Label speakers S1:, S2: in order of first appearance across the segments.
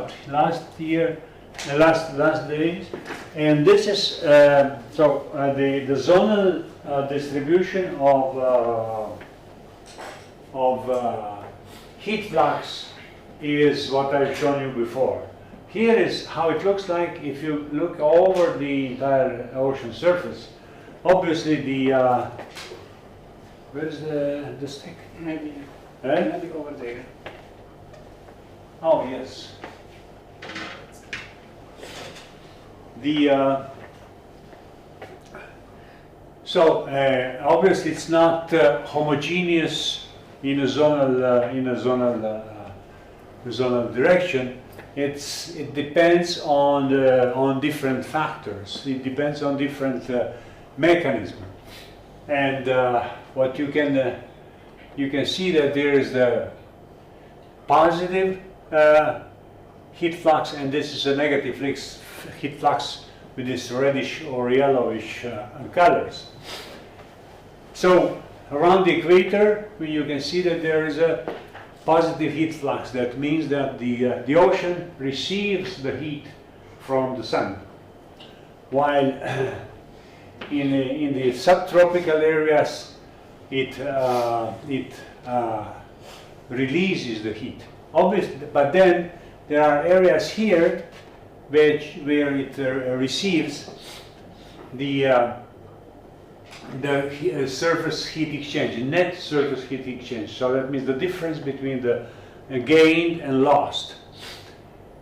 S1: about last year, last days, and this is the zonal distribution of heat flux is what I've shown you before. Here is how it looks like if you look over the entire ocean surface. Obviously, the where's the stick?
S2: Maybe,
S1: Eh?
S2: maybe over there.
S1: Oh yes. The obviously it's not homogeneous in a zonal direction. It depends on different factors. It depends on different mechanisms, and what you can see that there is the positive heat flux, and this is a negative heat flux with this reddish or yellowish colors. So around the equator, you can see that there is a positive heat flux. That means that the ocean receives the heat from the sun, while in the subtropical areas it releases the heat. Obviously, but then there are areas here where it receives the surface heat exchange, net surface heat exchange. So that means the difference between the gained and lost.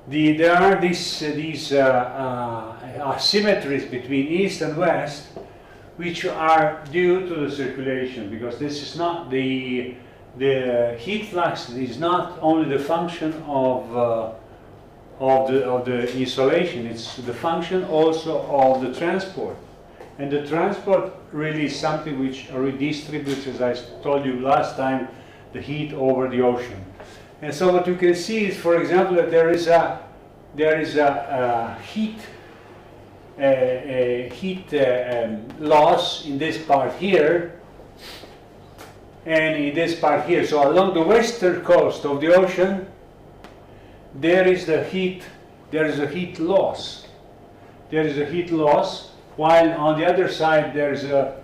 S1: There are these asymmetries between east and west, which are due to the circulation, because this is not the heat flux is not only the function of the insolation, it's the function also of the transport. And the transport really is something which redistributes, as I told you last time, the heat over the ocean. And so what you can see is, for example, that there is a heat loss in this part here, and in this part here. So along the western coast of the ocean, there is a heat loss. There is a heat loss, while on the other side there is a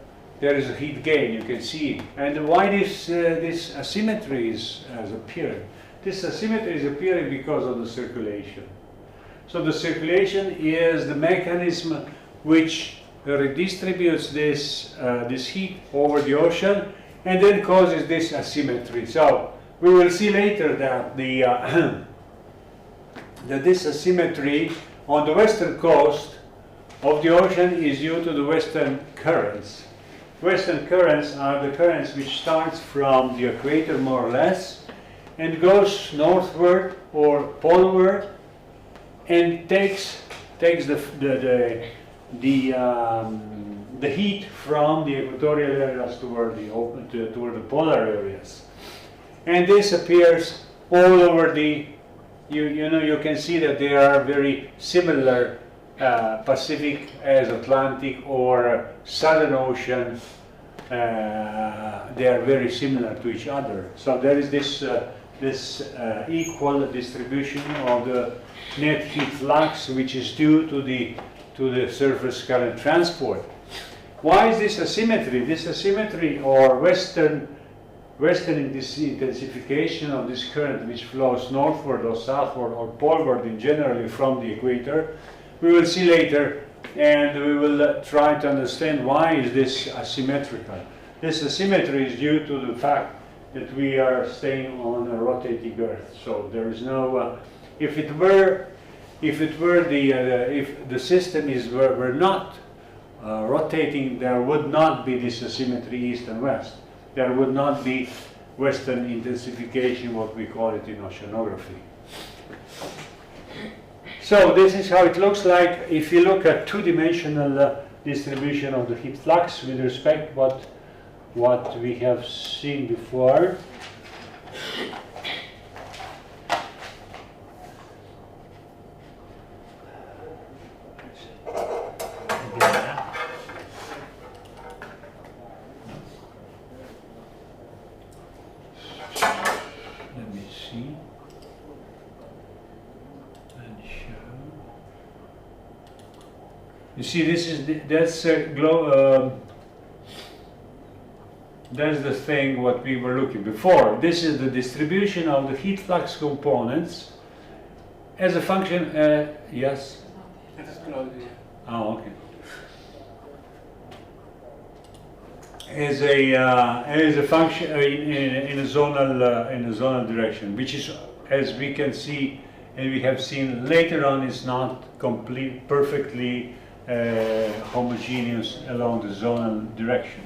S1: heat gain. You can see. And why this asymmetry has appeared? This asymmetry is appearing because of the circulation. So the circulation is the mechanism which redistributes this heat over the ocean, and then causes this asymmetry. So we will see later that that this asymmetry on the western coast of the ocean is due to the western currents. Western currents are the currents which starts from the equator more or less and goes northward or poleward and takes the heat from the equatorial areas toward the polar areas, and this appears all over the. You can see that they are very similar, Pacific as Atlantic or Southern Ocean. They are very similar to each other. So there is this equal distribution of the net heat flux, which is due to the surface current transport. Why is this asymmetry? This asymmetry or western intensification of this current, which flows northward or southward or poleward in generally from the equator, we will see later, and we will try to understand why is this asymmetrical. This asymmetry is due to the fact that we are staying on a rotating Earth. So there is no. If the system were not rotating, there would not be this asymmetry east and west. There would not be western intensification, what we call it in oceanography. So this is how it looks like if you look at two-dimensional distribution of the heat flux with respect what we have seen before. You see, this is that's the thing what we were looking before. This is the distribution of the heat flux components as a function. Yes.
S2: It is closed, yeah.
S1: Oh, okay. As a function in a zonal direction, which is, as we can see and we have seen later on, is not perfectly homogeneous along the zonal direction.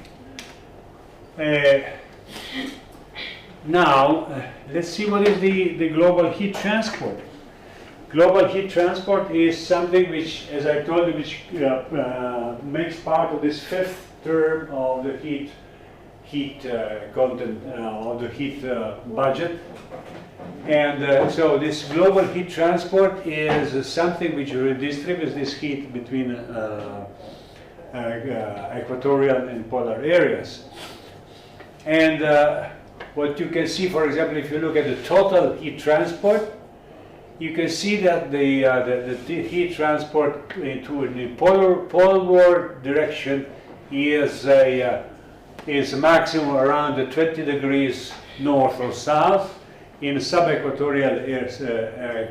S1: Now let's see what is the global heat transport. Global heat transport is something which, as I told you, which makes part of this fifth term of the heat content of the heat budget. And so this global heat transport is something which redistributes this heat between equatorial and polar areas. And what you can see, for example, if you look at the total heat transport, you can see that the heat transport into the polar direction is a maximum around the 20 degrees north or south in subequatorial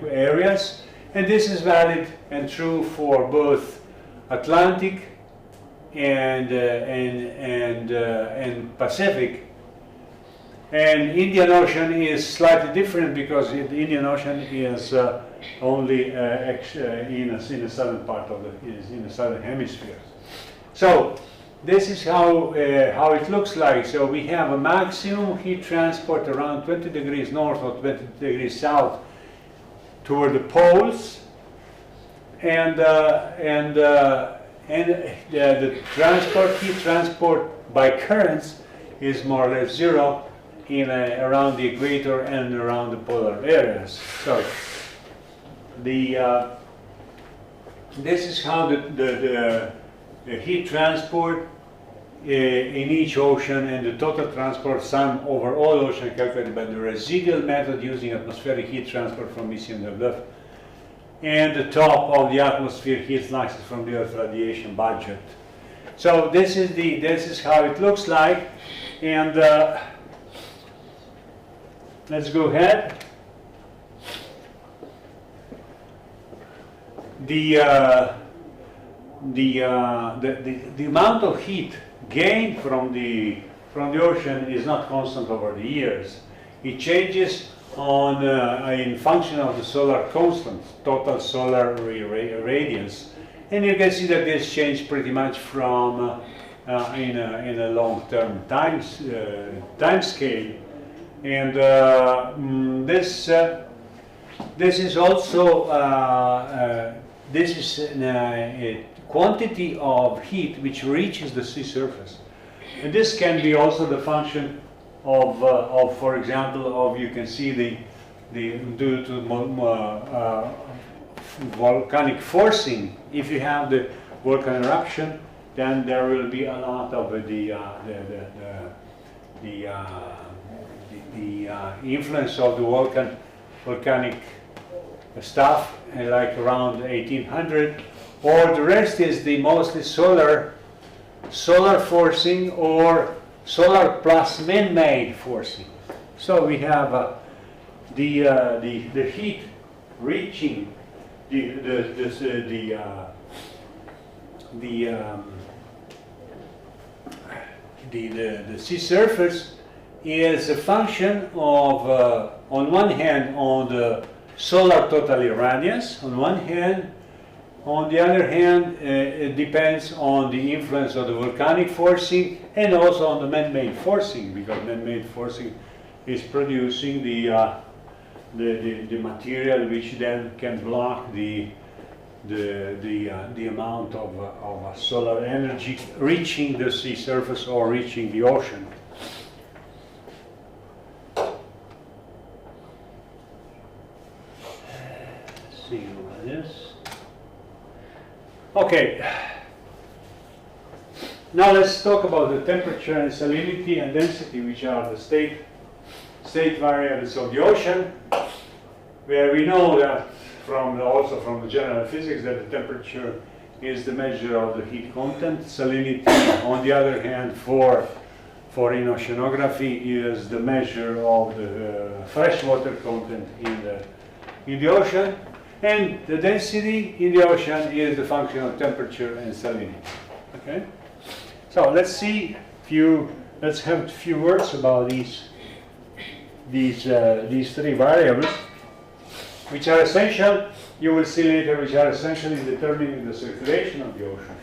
S1: areas, and this is valid and true for both Atlantic and Pacific. And Indian Ocean is slightly different because the Indian Ocean is only in the southern part of in the southern hemisphere. So this is how it looks like. So we have a maximum heat transport around 20 degrees north or 20 degrees south toward the poles, and the heat transport by currents is more or less zero around the equator and around the polar areas. So this is how the heat transport in each ocean and the total transport sum over all ocean calculated by the residual method using atmospheric heat transport from ICTP and the top of the atmosphere heat fluxes from the Earth radiation budget. So this is how it looks like, and let's go ahead. The amount of heat gained from the ocean is not constant over the years. It changes in function of the solar constant, total solar radiance, and you can see that this changed pretty much from in a long-term time scale, and this is also this is a quantity of heat which reaches the sea surface, and this can be also the function of for example, of you can see due to volcanic forcing. If you have the volcano eruption, then there will be a lot of the influence of the volcanic stuff, like around 1800, or the rest is the mostly solar forcing or solar plus man-made forcing. So we have the heat reaching the sea surface is a function of on one hand on the solar total irradiance on one hand. On the other hand, it depends on the influence of the volcanic forcing and also on the man-made forcing, because man-made forcing is producing the material which then can block the amount of solar energy reaching the sea surface or reaching the ocean. Let's see what this. Okay, now let's talk about the temperature and salinity and density, which are the state variables of the ocean, where we know that also from the general physics that the temperature is the measure of the heat content. Salinity, on the other hand, for in oceanography, is the measure of the freshwater content in the ocean. And the density in the ocean is the function of temperature and salinity. Okay? So let's have a few words about these three variables, which are essential. You will see later, which are essentially determining the circulation of the ocean.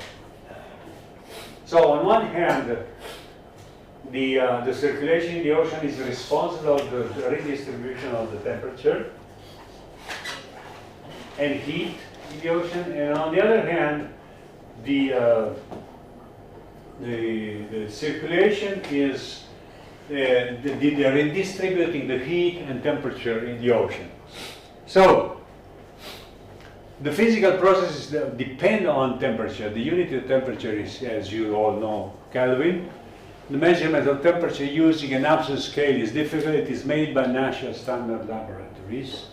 S1: So on one hand, the circulation in the ocean is responsible for the redistribution of the temperature and heat in the ocean, and on the other hand, the circulation is redistributing the heat and temperature in the ocean. So the physical processes that depend on temperature. The unit of temperature is, as you all know, Kelvin. The measurement of temperature using an absolute scale is difficult. It is made by national standard laboratories.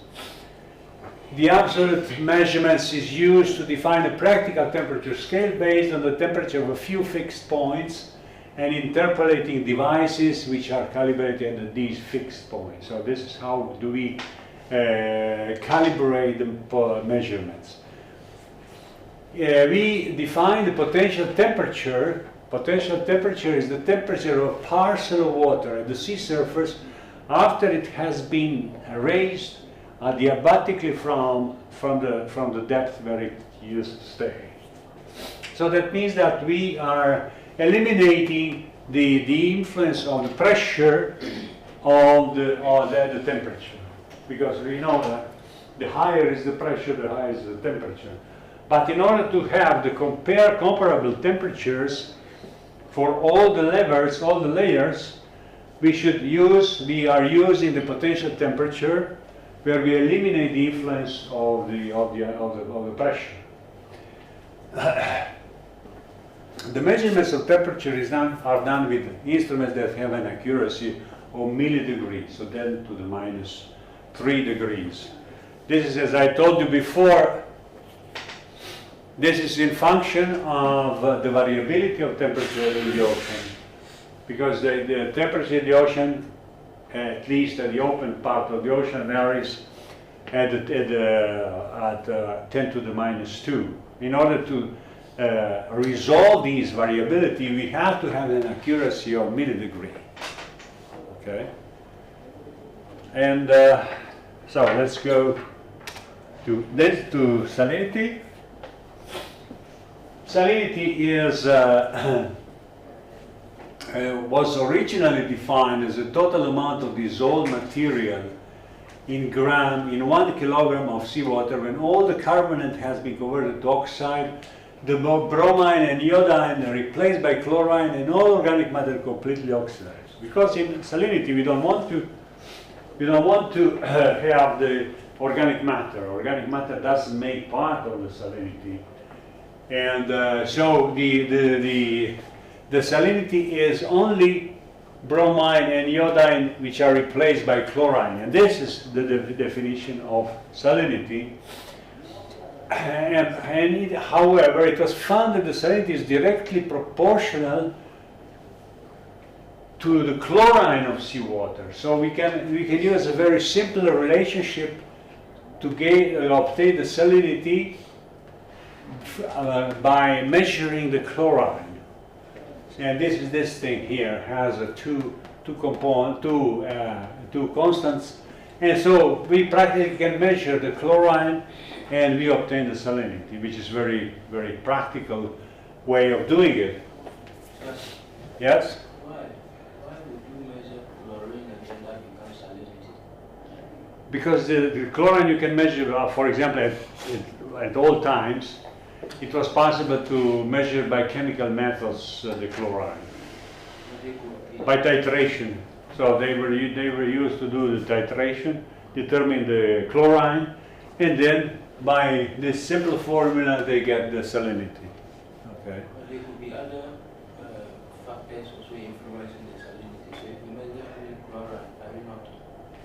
S1: The absolute measurements is used to define a practical temperature scale based on the temperature of a few fixed points and interpolating devices which are calibrated at these fixed points. So this is how do we calibrate the measurements. We define the potential temperature. Potential temperature is the temperature of a parcel of water at the sea surface after it has been raised adiabatically from the depth where it used to stay. So that means that we are eliminating the influence of the pressure of the temperature, because we know that the higher is the pressure, the higher is the temperature. But in order to have the comparable temperatures for all the levels, all the layers, we are using the potential temperature, where we eliminate the influence of the pressure. The measurements of temperature are done with instruments that have an accuracy of millidegrees, so 10 to the minus 3 degrees. This is, as I told you before, this is in function of the variability of temperature in the ocean, because the temperature in the ocean, at least at the open part of the ocean, varies at 10 to the minus 2. In order to resolve these variability, we have to have an accuracy of millidegree. Okay? And so let's go to salinity. Salinity is was originally defined as the total amount of dissolved material in 1 kilogram of seawater when all the carbonate has been converted to oxide, the bromine and iodine are replaced by chlorine, and all organic matter completely oxidized. Because in salinity we don't want to have the organic matter. Organic matter doesn't make part of the salinity, and so the salinity is only bromine and iodine which are replaced by chlorine, and this is the definition of salinity. However, it was found that the salinity is directly proportional to the chlorine of seawater. So we can use a very simple relationship to obtain the salinity by measuring the chlorine. And this thing here has two constants, and so we practically can measure the chlorine, and we obtain the salinity, which is very, very practical way of doing it. Yes?
S2: Why would you measure chlorine and then that becomes salinity?
S1: Because the chlorine you can measure, for example, at all times. It was possible to measure by chemical methods the chlorine, by titration. So they were used to do the titration, determine the chlorine, and then by this simple formula they get the salinity. Okay.
S2: But there could be other factors also influencing the salinity. So if you measure only chlorine, are you not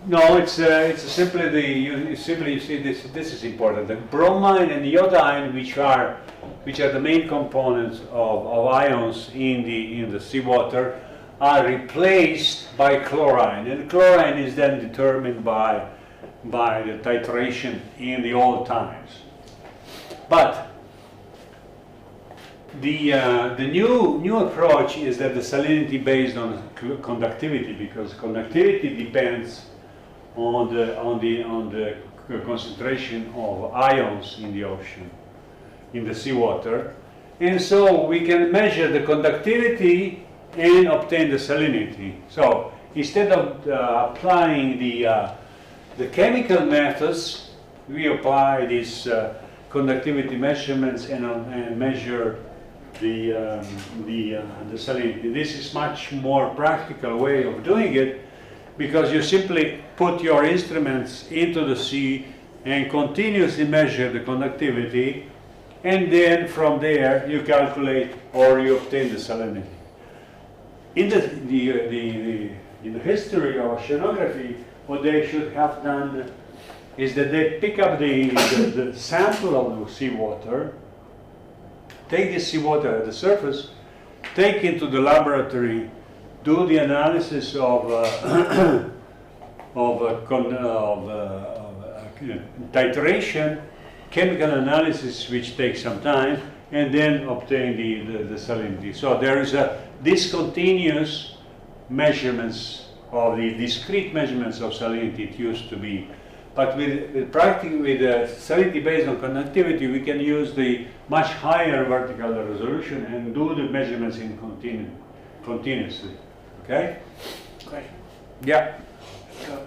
S1: No, it's simply you see this is important. The bromine and the iodine, which are the main components of ions in the seawater, are replaced by chlorine, and chlorine is then determined by the titration in the old times. But the new approach is that the salinity based on conductivity, because conductivity depends on the concentration of ions in the ocean, in the seawater, and so we can measure the conductivity and obtain the salinity. So instead of applying the chemical methods, we apply these conductivity measurements and measure the salinity. This is much more practical way of doing it, because you simply put your instruments into the sea and continuously measure the conductivity, and then from there you calculate or you obtain the salinity. In the history of oceanography, what they should have done is that they pick up the sample of the seawater, take the seawater at the surface, take it to the laboratory, do the analysis of titration, chemical analysis, which takes some time, and then obtain the salinity. So there is a discontinuous measurements of the discrete measurements of salinity. It used to be. But with salinity based on conductivity, we can use the much higher vertical resolution and do the measurements in continuously. Okay?
S3: Question.
S1: Yeah.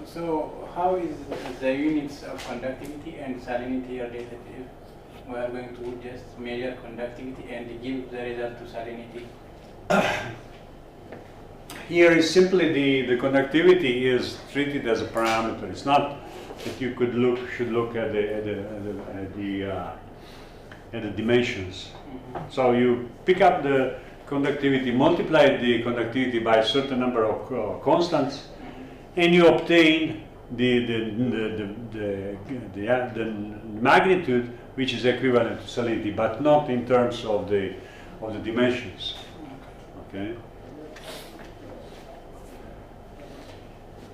S3: So how is the units of conductivity and salinity related? If we are going to just measure conductivity and give the result to salinity?
S1: Here is simply the conductivity is treated as a parameter. It's not that you should look at the dimensions.
S3: Mm-hmm.
S1: So you pick up the conductivity, multiply the conductivity by a certain number of constants, and you obtain the magnitude which is equivalent to salinity, but not in terms of the dimensions. Okay.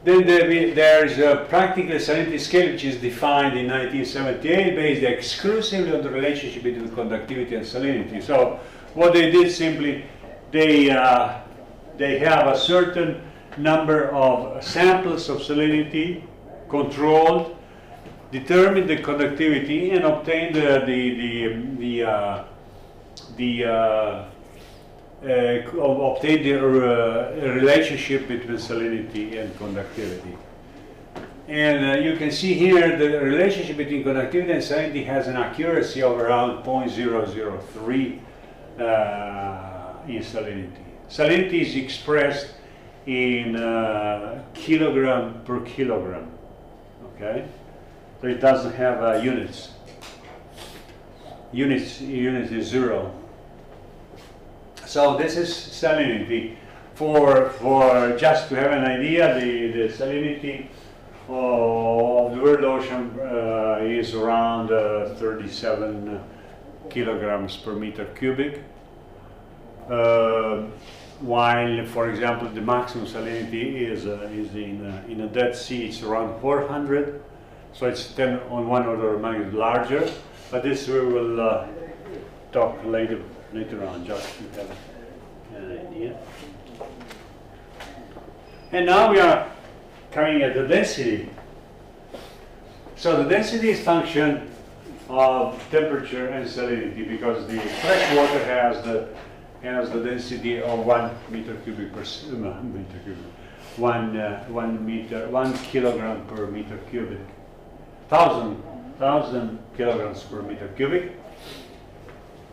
S1: Then there is a practical salinity scale which is defined in 1978 based exclusively on the relationship between conductivity and salinity. So what they did simply, they have a certain number of samples of salinity controlled, determine the conductivity, and obtain obtain the relationship between salinity and conductivity. And you can see here the relationship between conductivity and salinity has an accuracy of around 0.003 in salinity. Salinity is expressed in kilogram per kilogram. Okay, so it doesn't have units. Units is 0. So this is salinity. For just to have an idea, the salinity of the world ocean is around 37 kilograms per meter cubic. While, for example, the maximum salinity is in a Dead Sea, it's around 400. So it's 10 on one order of magnitude larger. But this we will talk later on, just to have an idea. And now we are coming at the density. So the density is function of temperature and salinity, because the fresh water has the density of 1 meter cubic per meter cubic, 1 kilogram per meter cubic, 1,000 kilograms per meter cubic.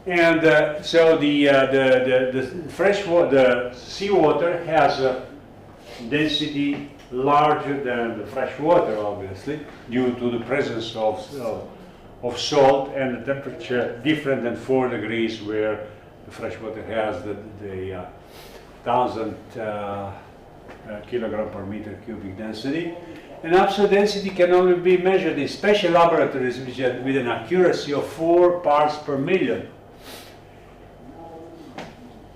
S1: And so the fresh water, the seawater has a density larger than the fresh water, obviously, due to the presence of salt and the temperature different than 4 degrees, where the fresh water has the 1,000 kilogram per meter cubic density. And absolute density can only be measured in special laboratories with an accuracy of 4 parts per million.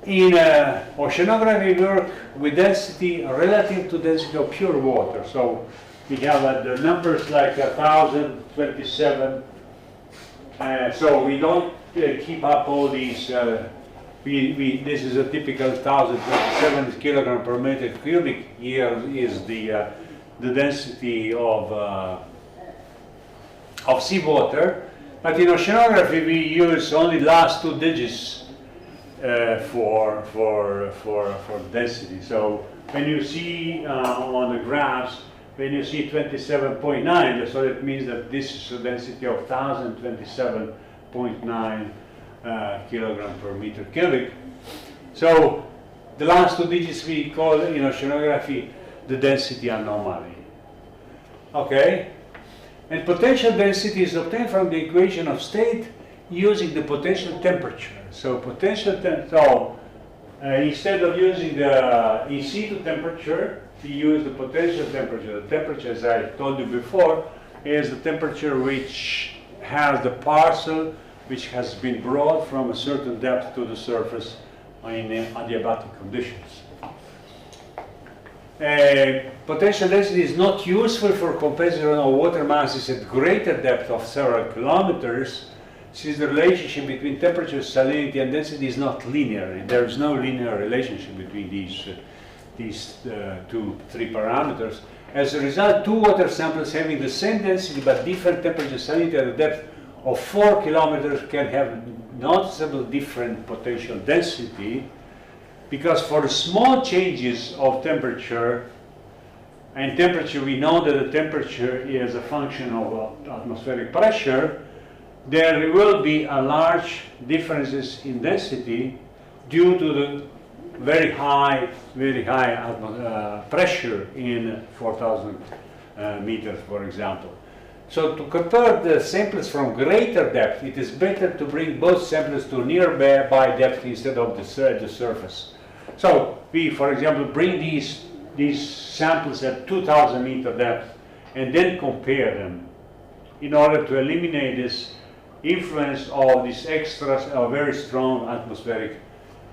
S1: In oceanography, we work with density relative to density of pure water. So we have the numbers like 1,027. So we don't keep up all these. This is a typical 1,027 kilogram per meter cubic. Here is the density of seawater. But in oceanography, we use only last 2 digits for density. So when you see on the graphs, when you see 27.9, so that means that this is a density of 1,027.9 kilogram per meter cubic. So the last 2 digits we call in oceanography the density anomaly. Okay? And potential density is obtained from the equation of state using the potential temperature. So instead of using the in situ temperature, we use the potential temperature. The temperature, as I told you before, is the temperature which has the parcel which has been brought from a certain depth to the surface in adiabatic conditions. Potential density is not useful for comparison of water masses at greater depth of several kilometers, since the relationship between temperature, salinity, and density is not linear. There is no linear relationship between these 3 parameters. As a result, 2 water samples having the same density but different temperature, salinity at a depth of 4 kilometers can have noticeable different potential density, because for the small changes of temperature, and temperature, we know that the temperature is a function of atmospheric pressure, there will be a large differences in density due to the very high pressure in 4,000 meters, for example. So to compare the samples from greater depth, it is better to bring both samples to nearby depth instead of the surface. So we, for example, bring these samples at 2,000 meter depth and then compare them in order to eliminate this influence of this extra very strong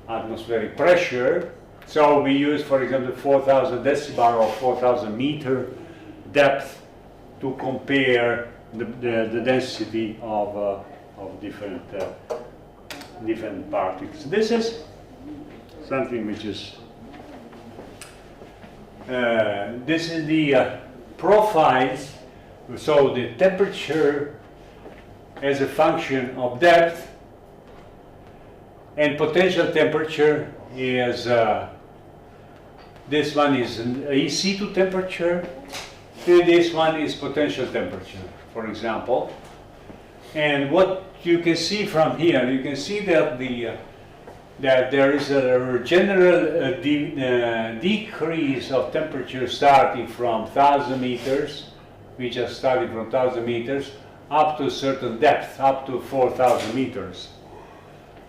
S1: atmospheric pressure. So we use, for example, 4,000 decibel or 4,000 meter depth to compare the density of different particles. This is something which is this is the profiles. So the temperature as a function of depth, and potential temperature is this one is an in situ temperature, and this one is potential temperature, for example. And what you can see from here, you can see that that there is a general decrease of temperature starting from 1,000 meters. We just started from 1,000 meters up to a certain depth, up to 4,000 meters.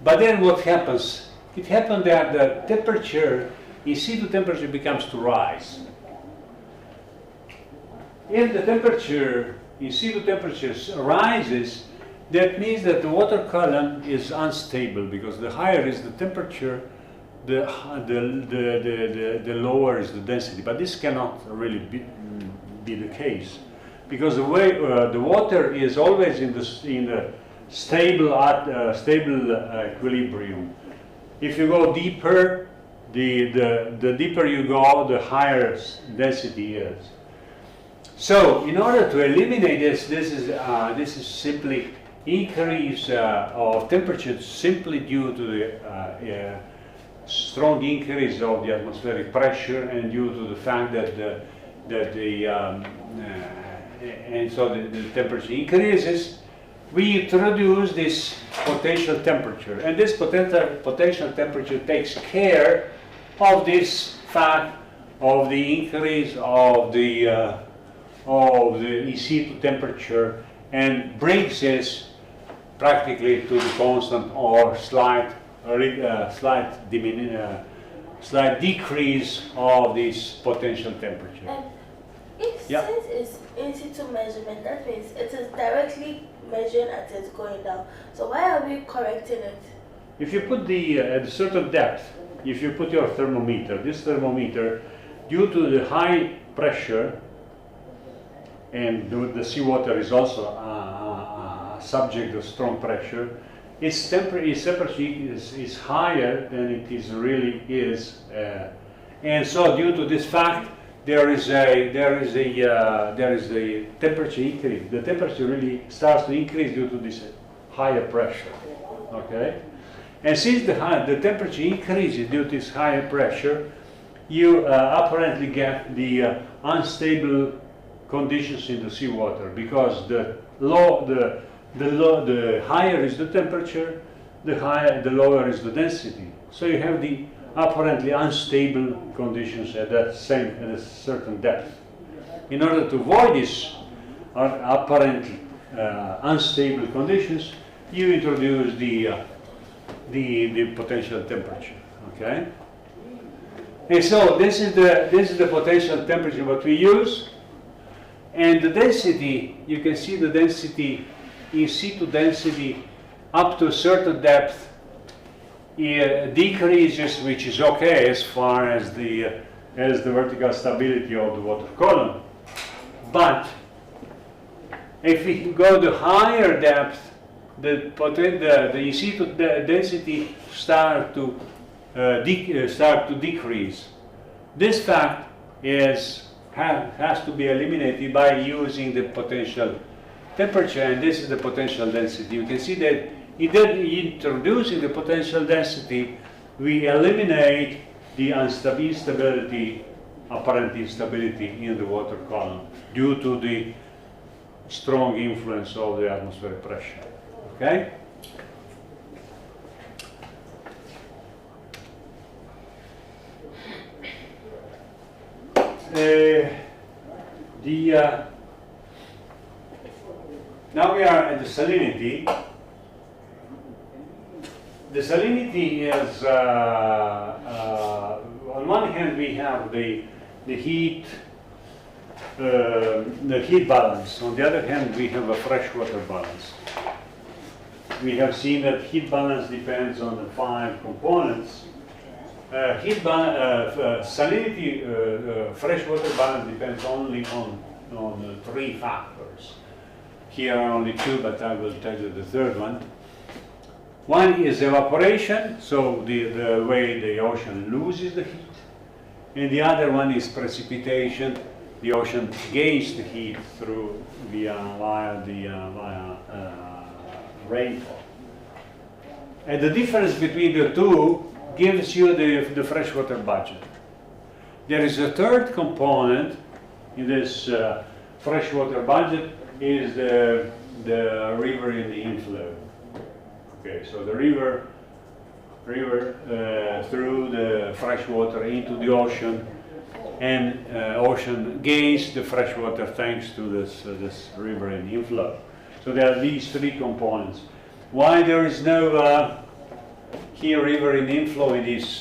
S1: But then what happens? It happened that the temperature, in situ temperature, becomes to rise. If the temperature, in situ temperature rises, that means that the water column is unstable, because the higher is the temperature, the lower is the density. But this cannot really be the case, because the way the water is always in the stable equilibrium. If you go deeper, the deeper you go, the higher density is. So, in order to eliminate this is simply increase of temperature simply due to the strong increase of the atmospheric pressure, and due to the fact that so the temperature increases. We introduce this potential temperature, and this potential temperature takes care of this fact of the increase of the in situ temperature, and brings this practically to the constant or slight decrease of this potential temperature. Yeah.
S4: Since it's in situ measurement, that means it is directly measured as it's going down. So why are we correcting it?
S1: If you put at a certain depth, if you put your thermometer, this thermometer, due to the high pressure, and the seawater is also subject to strong pressure, its temperature is higher than it really is, and so due to this fact, there is a temperature increase. The temperature really starts to increase due to this higher pressure. Okay, and since the temperature increases due to this higher pressure, you apparently get the unstable conditions in the seawater, because the higher is the temperature, the lower is the density. So you have the apparently unstable conditions at a certain depth. In order to avoid these apparently unstable conditions, you introduce the potential temperature. Okay. And so this is the potential temperature what we use, and the density. You can see the density, in situ density, up to a certain depth decreases, which is okay as far as the vertical stability of the water column. But if we go to higher depth, the in situ density start to decrease. This fact has to be eliminated by using the potential temperature, and this is the potential density. You can see that introducing the potential density, we eliminate the instability, apparent instability in the water column due to the strong influence of the atmospheric pressure. Okay? Now we are at the salinity. The salinity is, on one hand, we have the heat balance. On the other hand, we have a freshwater balance. We have seen that heat balance depends on the 5 components. Salinity, freshwater balance depends only on 3 factors. Here are only 2, but I will tell you the third one. One is evaporation, so the way the ocean loses the heat, and the other one is precipitation. The ocean gains the heat via rainfall. And the difference between the two gives you the freshwater budget. There is a third component in this freshwater budget, is the river in the inflow. Okay, so the river through the fresh water into the ocean, and ocean gains the fresh water thanks to this river in inflow. So there are these 3 components. Why there is no here river in inflow in this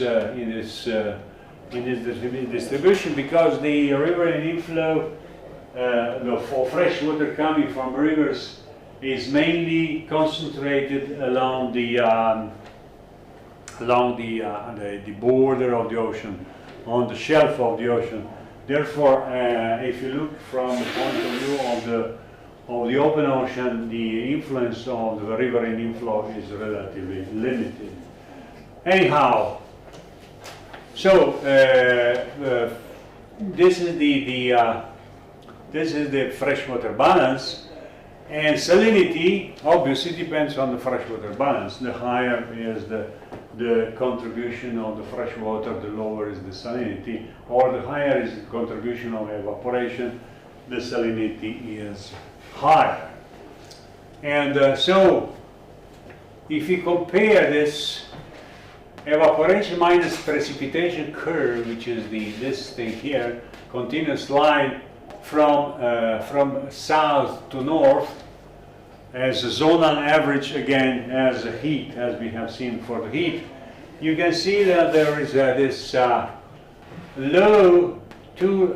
S1: distribution? Because the river in inflow, for fresh water coming from rivers, is mainly concentrated along the border of the ocean, on the shelf of the ocean. Therefore, if you look from the point of view of the open ocean, the influence of the river in inflow is relatively limited. Anyhow, so this is the freshwater balance. And salinity obviously depends on the freshwater balance. The higher is the contribution of the fresh water, the lower is the salinity, or the higher is the contribution of evaporation, the salinity is higher. And so if you compare this evaporation minus precipitation curve, which is this thing here, continuous line from south to north, as a zonal average, again as a heat, as we have seen for the heat, you can see that there is this low to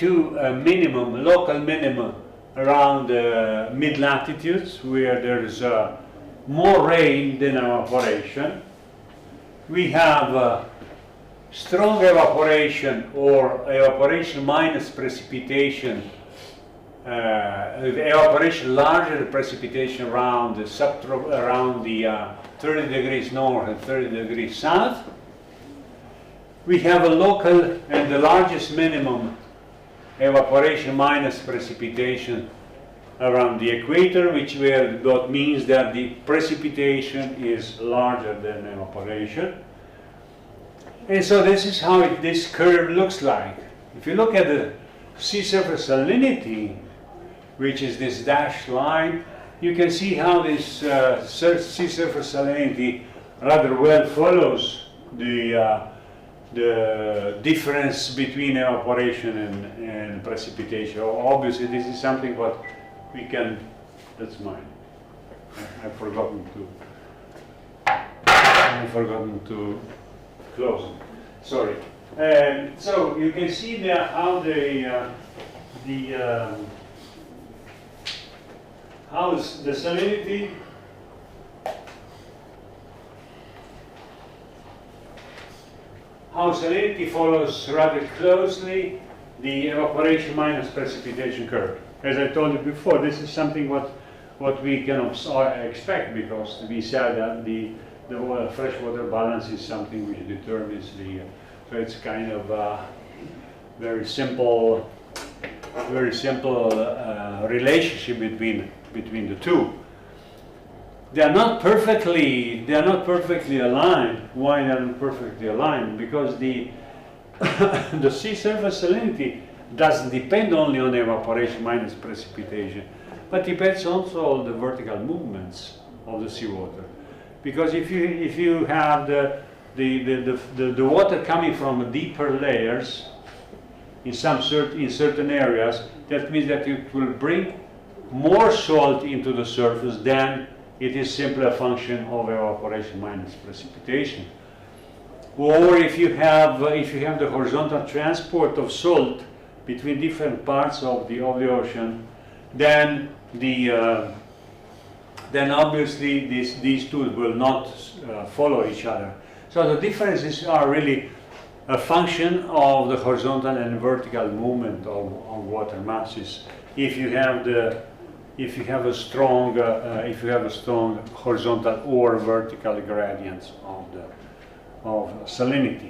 S1: to a minimum, local minimum around mid-latitudes where there's more rain than evaporation. We have strong evaporation or evaporation minus precipitation, evaporation larger than precipitation around the 30 degrees north and 30 degrees south. We have a local and the largest minimum evaporation minus precipitation around the equator, that means that the precipitation is larger than evaporation. And so this is how this curve looks like. If you look at the sea surface salinity, which is this dashed line, you can see how this sea surface salinity rather well follows the difference between evaporation and precipitation. Obviously, this is something what we can. That's mine. I've forgotten to close it. Sorry. So you can see there how how is the salinity follows rather closely the evaporation minus precipitation curve. As I told you before, this is something what we can expect, because we said that the freshwater balance is something which determines so it's kind of very simple relationship between the two. They are not perfectly aligned. Why they are not perfectly aligned? Because the the sea surface salinity doesn't depend only on evaporation minus precipitation, but depends also on the vertical movements of the seawater. Because if you have the water coming from deeper layers in certain areas, that means that it will bring more salt into the surface than it is simply a function of evaporation minus precipitation. Or if you have the horizontal transport of salt between different parts of the ocean, then obviously these two will not follow each other. So the differences are really a function of the horizontal and vertical movement of water masses. If you have a strong horizontal or vertical gradients of salinity.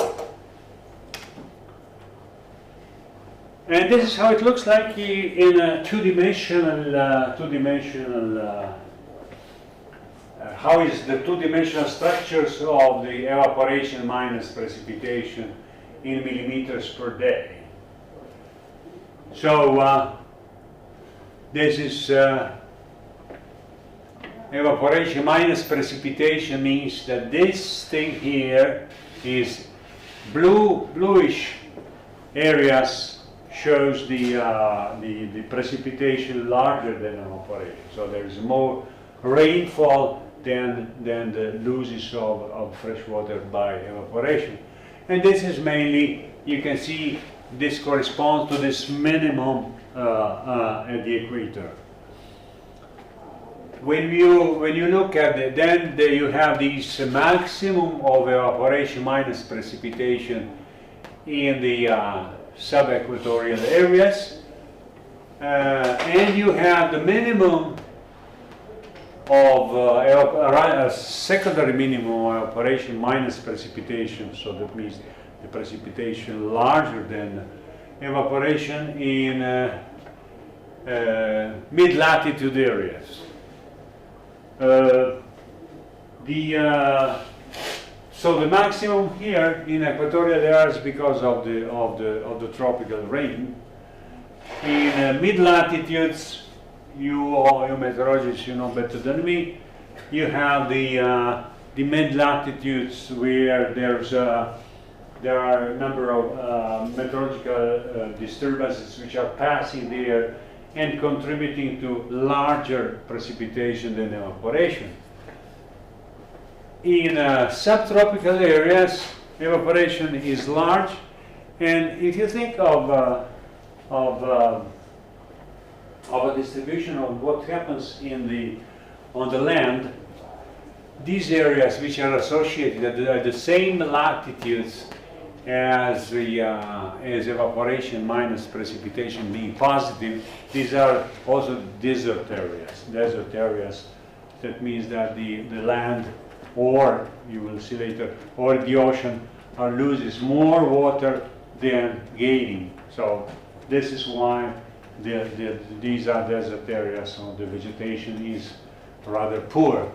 S1: And this is how it looks like in a two-dimensional. How is the two-dimensional structures of the evaporation minus precipitation in millimeters per day? So this is evaporation minus precipitation, means that this thing here is bluish areas shows the precipitation larger than evaporation. So there is more rainfall than the losses of fresh water by evaporation. And this is mainly, you can see this corresponds to this minimum at the equator. When you look at it, then you have this maximum of evaporation minus precipitation in the subequatorial areas, and you have the minimum of a secondary minimum of evaporation minus precipitation. So that means the precipitation larger than evaporation in mid-latitude areas. So the maximum here in equatorial areas because of the tropical rain. In mid-latitudes, you meteorologists, you know better than me. You have the mid-latitudes where there are a number of meteorological disturbances which are passing there and contributing to larger precipitation than evaporation. In subtropical areas, evaporation is large, and if you think of of a distribution of what happens on the land. These areas which are associated at the same latitudes as evaporation minus precipitation being positive, these are also desert areas. Desert areas, that means that the land, or you will see later, or the ocean loses more water than gaining. So this is why these are desert areas, so the vegetation is rather poor.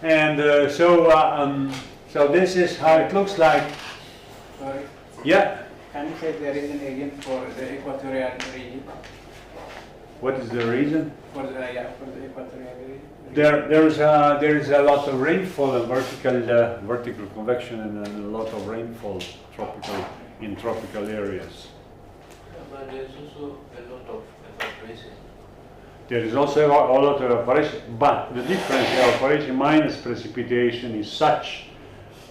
S1: And so this is how it looks like.
S3: Sorry,
S1: Yeah.
S3: can you say the reason again for the equatorial region?
S1: What is the reason?
S3: For the equatorial region?
S1: There is a lot of rainfall and vertical convection and a lot of rainfall in tropical areas.
S2: But there's also a lot of evaporation.
S1: There is also a lot of evaporation, but the difference evaporation minus precipitation is such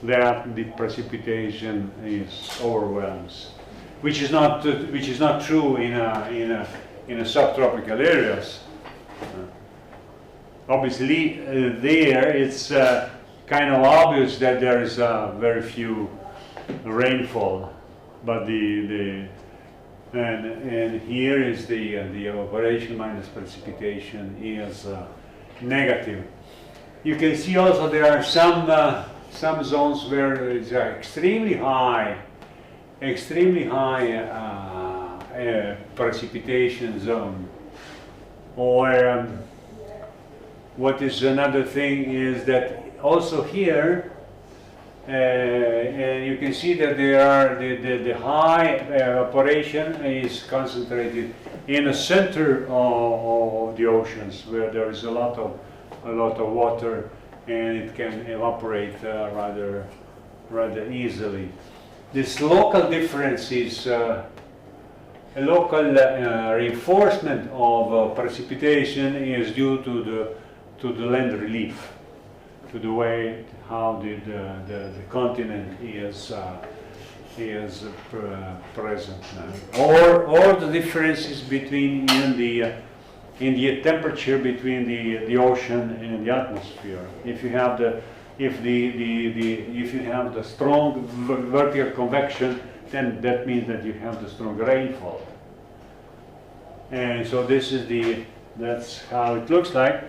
S1: that the precipitation is overwhelms, which is not true in a subtropical areas. Obviously, there it's kind of obvious that there is very few rainfall, but and here is the evaporation minus precipitation is negative. You can see also there are some zones where it's extremely high precipitation zone. Or what is another thing is that also here, and you can see that the high evaporation is concentrated in the center of the oceans, where there is a lot of water, and it can evaporate rather easily. This local difference is a local reinforcement of precipitation is due to the land relief, to the way how the continent is present now, or the differences between in the temperature between the ocean and the atmosphere. If you have the strong vertical convection, then that means that you have the strong rainfall. And so that's how it looks like.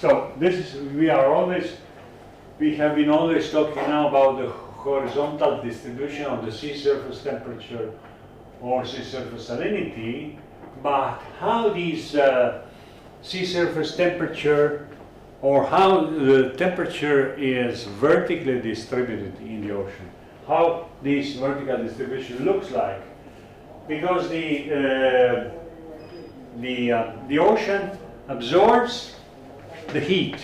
S1: So we have been always talking now about the horizontal distribution of the sea surface temperature or sea surface salinity, but how these sea surface temperature, or how the temperature is vertically distributed in the ocean, how this vertical distribution looks like, because the ocean absorbs the heat,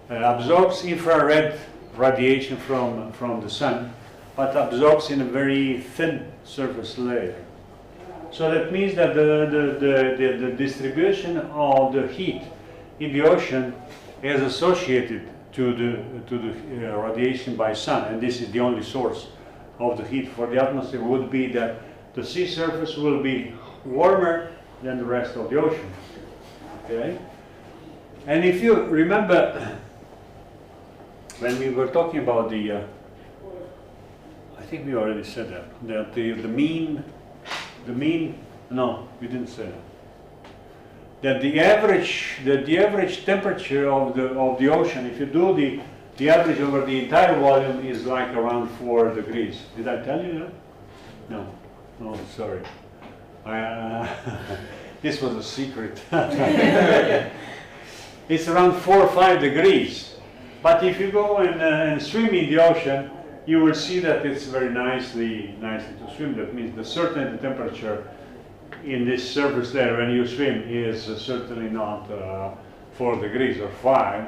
S1: absorbs infrared radiation from the sun, but absorbs in a very thin surface layer. So that means that the distribution of the heat in the ocean is associated to the radiation by sun, and this is the only source of the heat for the atmosphere, would be that the sea surface will be warmer than the rest of the ocean. Okay? And if you remember, when we were talking about I think we already said that the mean, no, we didn't say that. That the average temperature of the ocean, if you do the average over the entire volume, is like around 4 degrees. Did I tell you that? No, sorry. This was a secret. It's around 4 or 5 degrees. But if you go and swim in the ocean, you will see that it's very nicely to swim. That means the certain temperature in this surface layer when you swim is certainly not 4 degrees or 5.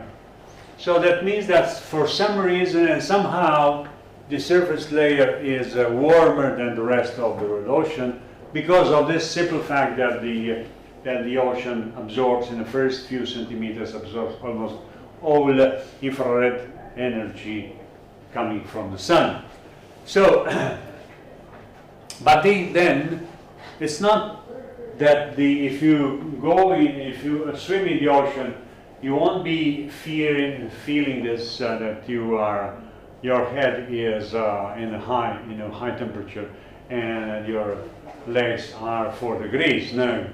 S1: So that means that for some reason and somehow the surface layer is warmer than the rest of the ocean, because of this simple fact that the that the ocean absorbs in the first few centimeters, absorbs almost all infrared energy coming from the sun. So, but then it's not that if you swim in the ocean, you won't be feeling this that your head is in a high temperature and your legs are 4 degrees. No.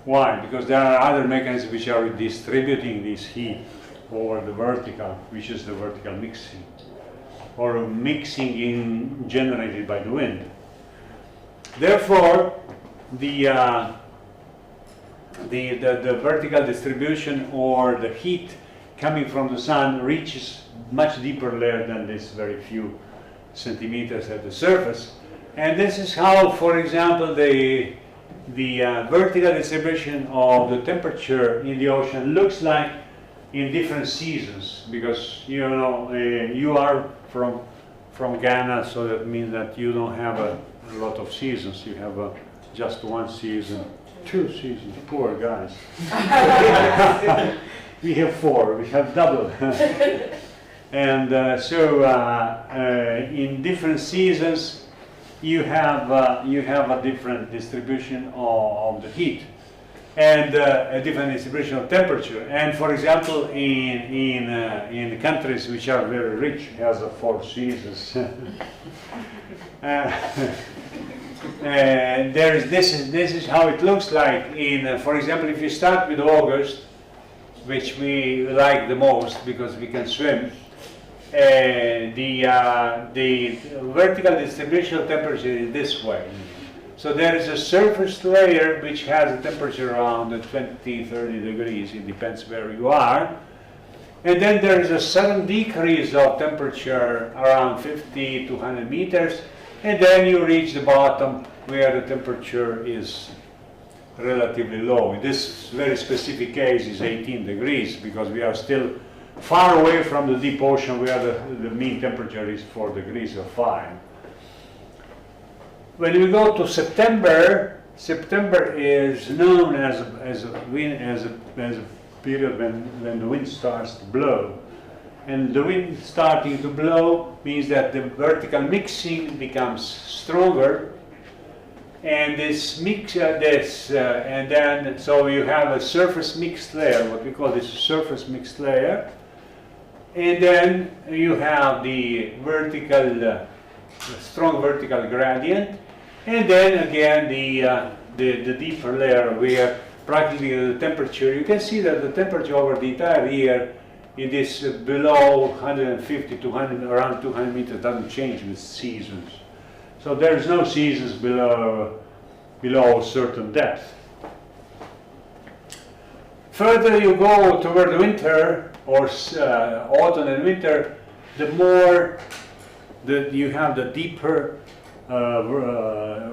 S1: Why? Because there are other mechanisms which are distributing this heat over the vertical, which is the vertical mixing, or mixing generated by the wind. Therefore, the vertical distribution or the heat coming from the sun reaches much deeper layer than this very few centimeters at the surface. And this is how, for example, the vertical distribution of the temperature in the ocean looks like in different seasons, because you are from Ghana, so that means that you don't have a lot of seasons. You have just one season, 2 seasons. Poor guys. We have 4. We have double. And in different seasons, you have a different distribution of the heat, and a different distribution of temperature. And for example, in countries which are very rich, has 4 seasons. This is how it looks like. For example, if you start with August, which we like the most because we can swim, the vertical distribution of temperature is this way. So there is a surface layer which has a temperature around 20-30 degrees. It depends where you are. And then there is a sudden decrease of temperature around 50 to 100 meters. And then you reach the bottom where the temperature is relatively low. In this very specific case is 18 degrees, because we are still far away from the deep ocean where the mean temperature is 4 degrees or 5. When we go to September, September is known as a period when the wind starts to blow. And the wind starting to blow means that the vertical mixing becomes stronger, and this and then so you have a surface mixed layer, what we call this surface mixed layer, and then you have the strong vertical gradient, and then again the deeper layer where practically the temperature, you can see that the temperature over the entire year, it is below 150 to around 200 meters, doesn't change with seasons. So there is no seasons below a certain depth. Further you go toward the winter, or autumn and winter, the more you have the deeper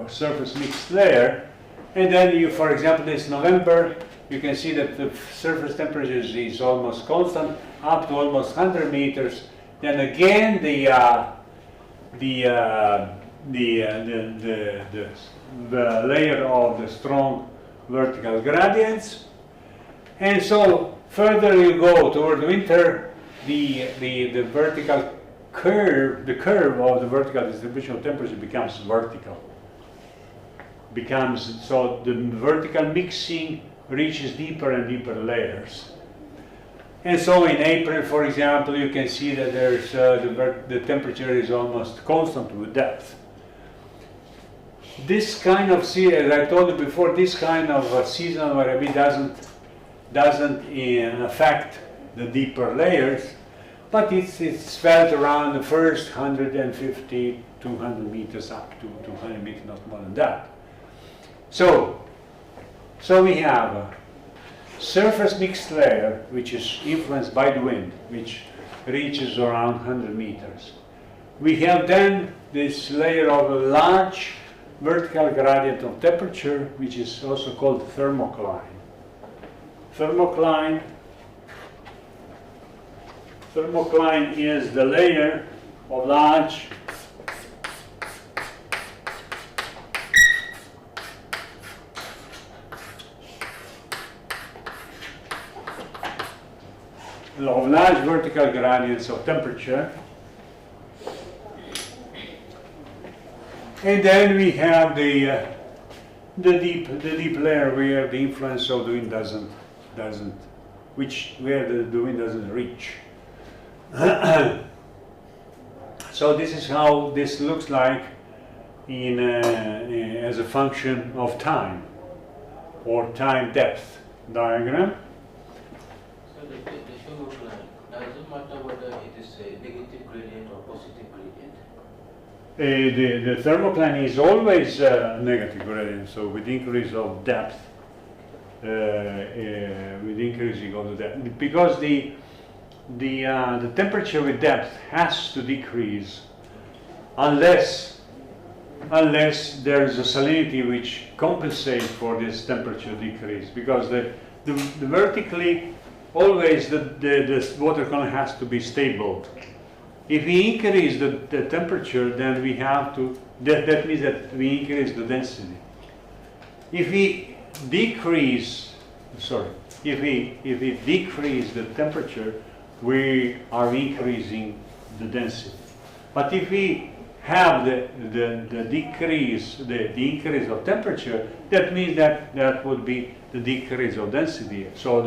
S1: surface mixed layer. And then you, for example, this November, you can see that the surface temperature is almost constant, up to almost 100 meters. Then again, the layer of the strong vertical gradients. And so further you go toward winter, the vertical curve, the curve of the vertical distribution of temperature becomes vertical. So the vertical mixing reaches deeper and deeper layers. And so in April, for example, you can see that there's the temperature is almost constant with depth. This kind of as I told you before, this kind of seasonal variability doesn't affect the deeper layers, but it's felt around the first 150, 200 meters up to 200 meters, not more than that. So we have a surface mixed layer which is influenced by the wind, which reaches around 100 meters. We have then this layer of a large vertical gradient of temperature, which is also called thermocline. Thermocline is the layer of large of large vertical gradients of temperature. And then we have the deep layer where the influence of the wind doesn't where the wind doesn't reach. So this is how this looks like as a function of time or time depth diagram.
S2: So the sugar line, does it matter whether it is a negative gradient or positive gradient?
S1: The thermocline is always negative gradient, so with increase of depth, with increasing of the depth, because the temperature with depth has to decrease unless there is a salinity which compensates for this temperature decrease, because the vertically always the water column has to be stable. If we increase the temperature, then we have to, that means that we increase the density. If we decrease, if we decrease the temperature, we are increasing the density. But if we have the decrease, the increase of temperature, that means that would be the decrease of density. So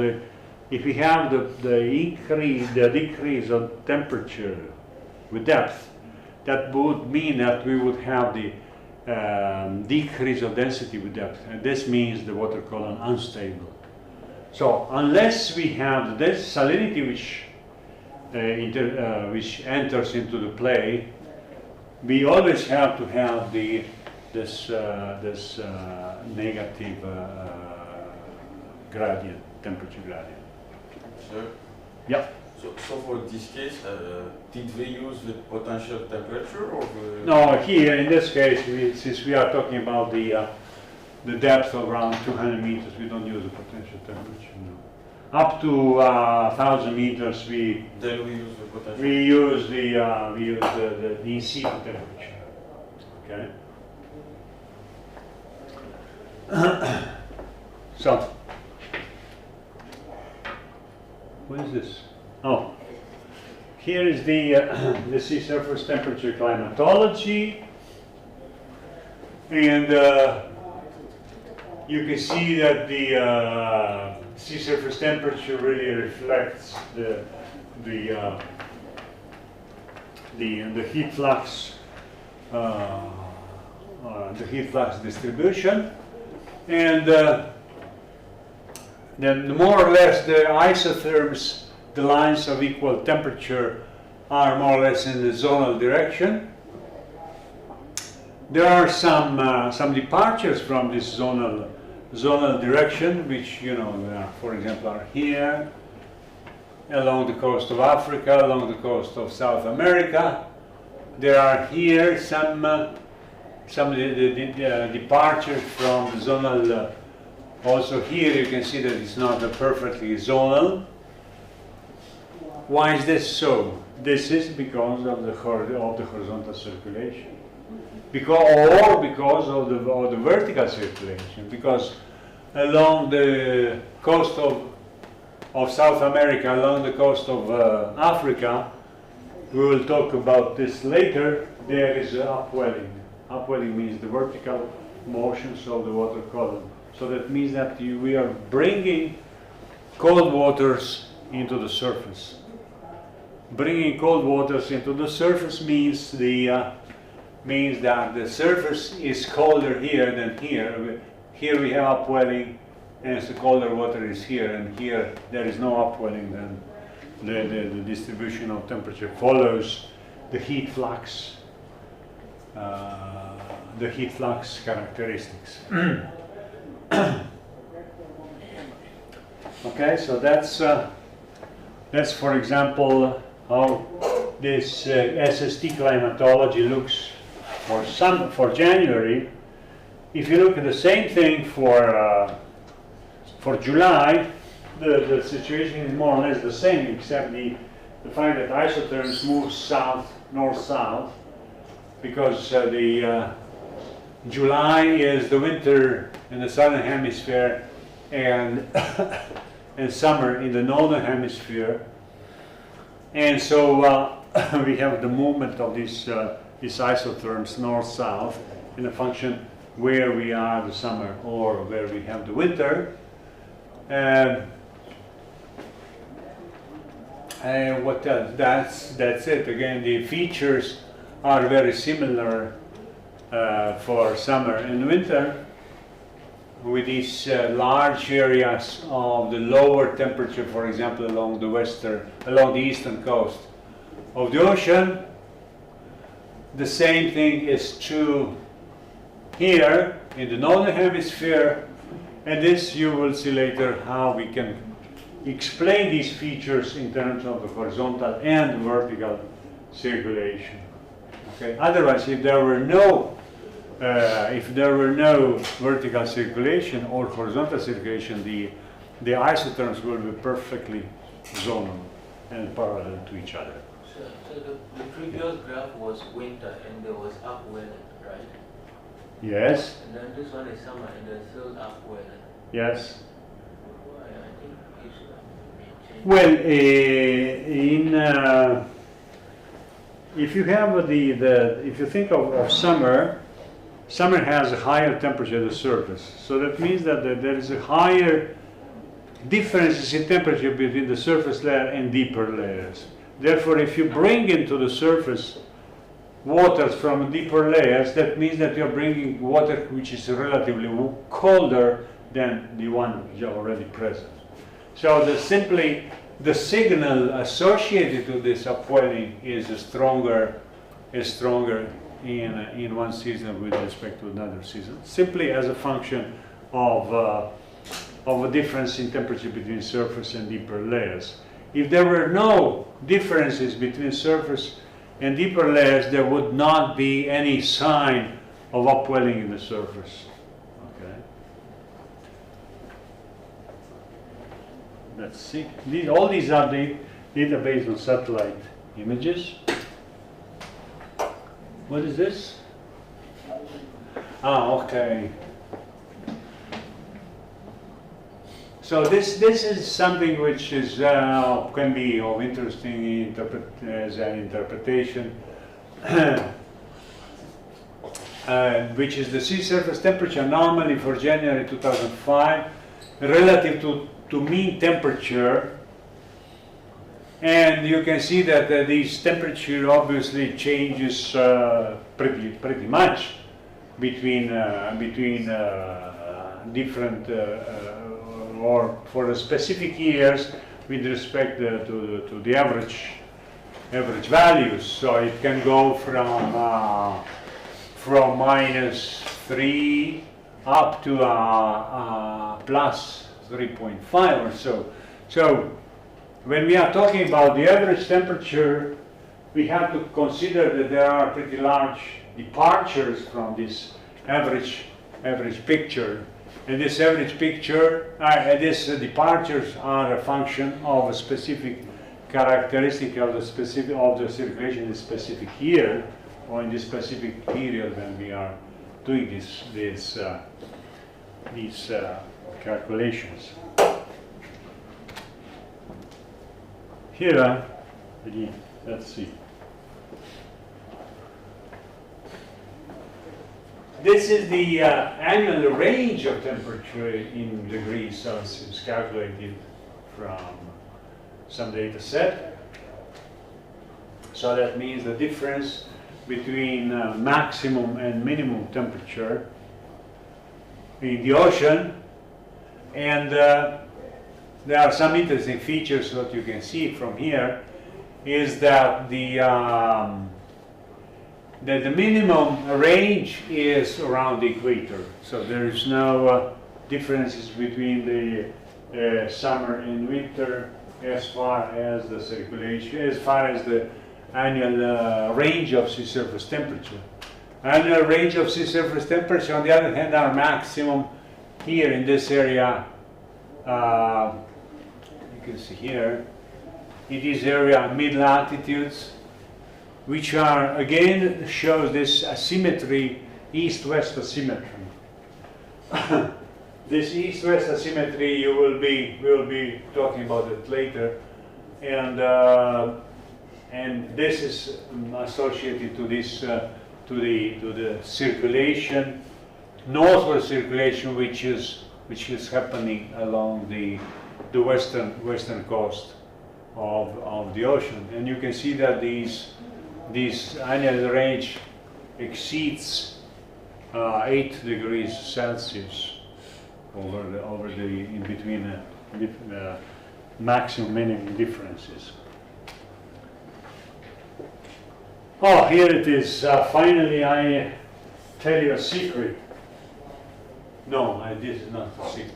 S1: if we have the decrease of temperature with depth, that would mean that we would have the decrease of density with depth, and this means the water column unstable. So unless we have the salinity which enters into the play, we always have to have this negative gradient, temperature gradient.
S5: Sir?
S1: Yeah.
S5: So for this case, did we use the potential temperature or the...
S1: No, here in this case, since we are talking about the depth of around 200 meters, we don't use the potential temperature. No. Up to 1,000 meters,
S5: Then we use the potential.
S1: we use the in situ temperature. Okay. So, what is this? Oh, here is the sea surface temperature climatology, and you can see that the sea surface temperature really reflects the heat flux, distribution, and then more or less the isotherms, the lines of equal temperature, are more or less in the zonal direction. There are some departures from this zonal direction, which, for example, are here, along the coast of Africa, along the coast of South America. There are here some departures from the zonal. Also here you can see that it's not perfectly zonal. Why is this so? This is because of the horizontal circulation. Because of the vertical circulation, because along the coast of South America, along the coast of Africa, we will talk about this later, there is upwelling. Upwelling means the vertical motions of the water column. So that means that we are bringing cold waters into the surface. Bringing cold waters into the surface means that the surface is colder here than here. Here we have upwelling, and the colder water is here, and here there is no upwelling. Then the distribution of temperature follows the heat flux characteristics. Okay, so that's for example how this SST climatology looks for January. If you look at the same thing for July, the situation is more or less the same, except the fact that isotherms move north-south, because the July is the winter in the southern hemisphere and and summer in the northern hemisphere. And so we have the movement of these isotherms north-south in a function where we are the summer or where we have the winter. What else? That's it. Again, the features are very similar for summer and winter, with these large areas of the lower temperature, for example, along the eastern coast of the ocean. The same thing is true here in the northern hemisphere, and this you will see later how we can explain these features in terms of the horizontal and vertical circulation. Okay. Otherwise, if there were no vertical circulation or horizontal circulation, the isotherms will be perfectly zonal and parallel to each other.
S2: So the previous graph was winter and there was upwelling, right?
S1: Yes.
S2: And then this one is summer and there's still upwelling.
S1: Yes.
S2: I think it should change.
S1: Well, if you have if you think of summer has a higher temperature at the surface. So that means that there is a higher differences in temperature between the surface layer and deeper layers. Therefore, if you bring into the surface waters from deeper layers, that means that you're bringing water which is relatively colder than the one which is already present. So the signal associated to this upwelling is stronger in one season with respect to another season, simply as a function of a difference in temperature between surface and deeper layers. If there were no differences between surface and deeper layers, there would not be any sign of upwelling in the surface. Okay. Let's see. All these are data based on satellite images. What is this? Ah, okay. So this is something which is can be of interesting as an interpretation, which is the sea surface temperature anomaly for January 2005 relative to mean temperature. And you can see that this temperature obviously changes pretty much between different or for the specific years with respect to the average values. So it can go from -3 up to plus 3.5 or so. So when we are talking about the average temperature, we have to consider that there are pretty large departures from this average picture. And this average picture, these departures are a function of a specific characteristic of the circulation in a specific year or in this specific period when we are doing these calculations. Here, let's see. This is the annual range of temperature in degrees Celsius calculated from some data set. So that means the difference between maximum and minimum temperature in the ocean. And there are some interesting features that you can see from here is that the minimum range is around the equator, so there is no differences between the summer and winter as far as the circulation, as far as the annual range of sea surface temperature. Annual range of sea surface temperature, on the other hand, are maximum here in this area. You can see here, in this area, mid-latitudes, which are, again, shows this asymmetry, east-west asymmetry. This east-west asymmetry, we will be talking about it later. And and this is associated to this to the circulation, northward circulation, which is happening along the western coast of the ocean. And you can see that this annual range exceeds 8 degrees Celsius over the in between maximum minimum differences. Oh, here it is. Finally, I tell you a secret. No, this is not a secret.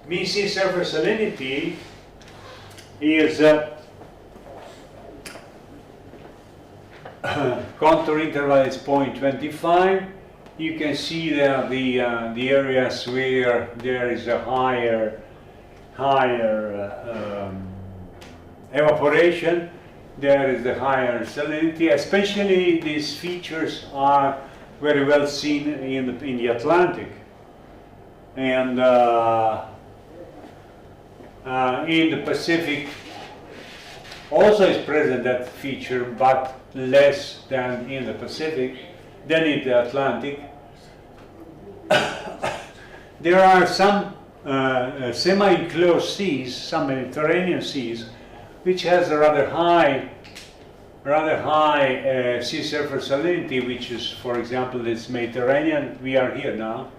S1: Mean sea surface salinity is contour interval is 0.25. You can see there the areas where there is a higher evaporation. There is the higher salinity. Especially these features are very well seen in the Atlantic, and in the Pacific also is present that feature, but less than in the Pacific, than in the Atlantic. There are some semi-enclosed seas, some Mediterranean seas, which has a rather high sea surface salinity, which is, for example, this Mediterranean. We are here now.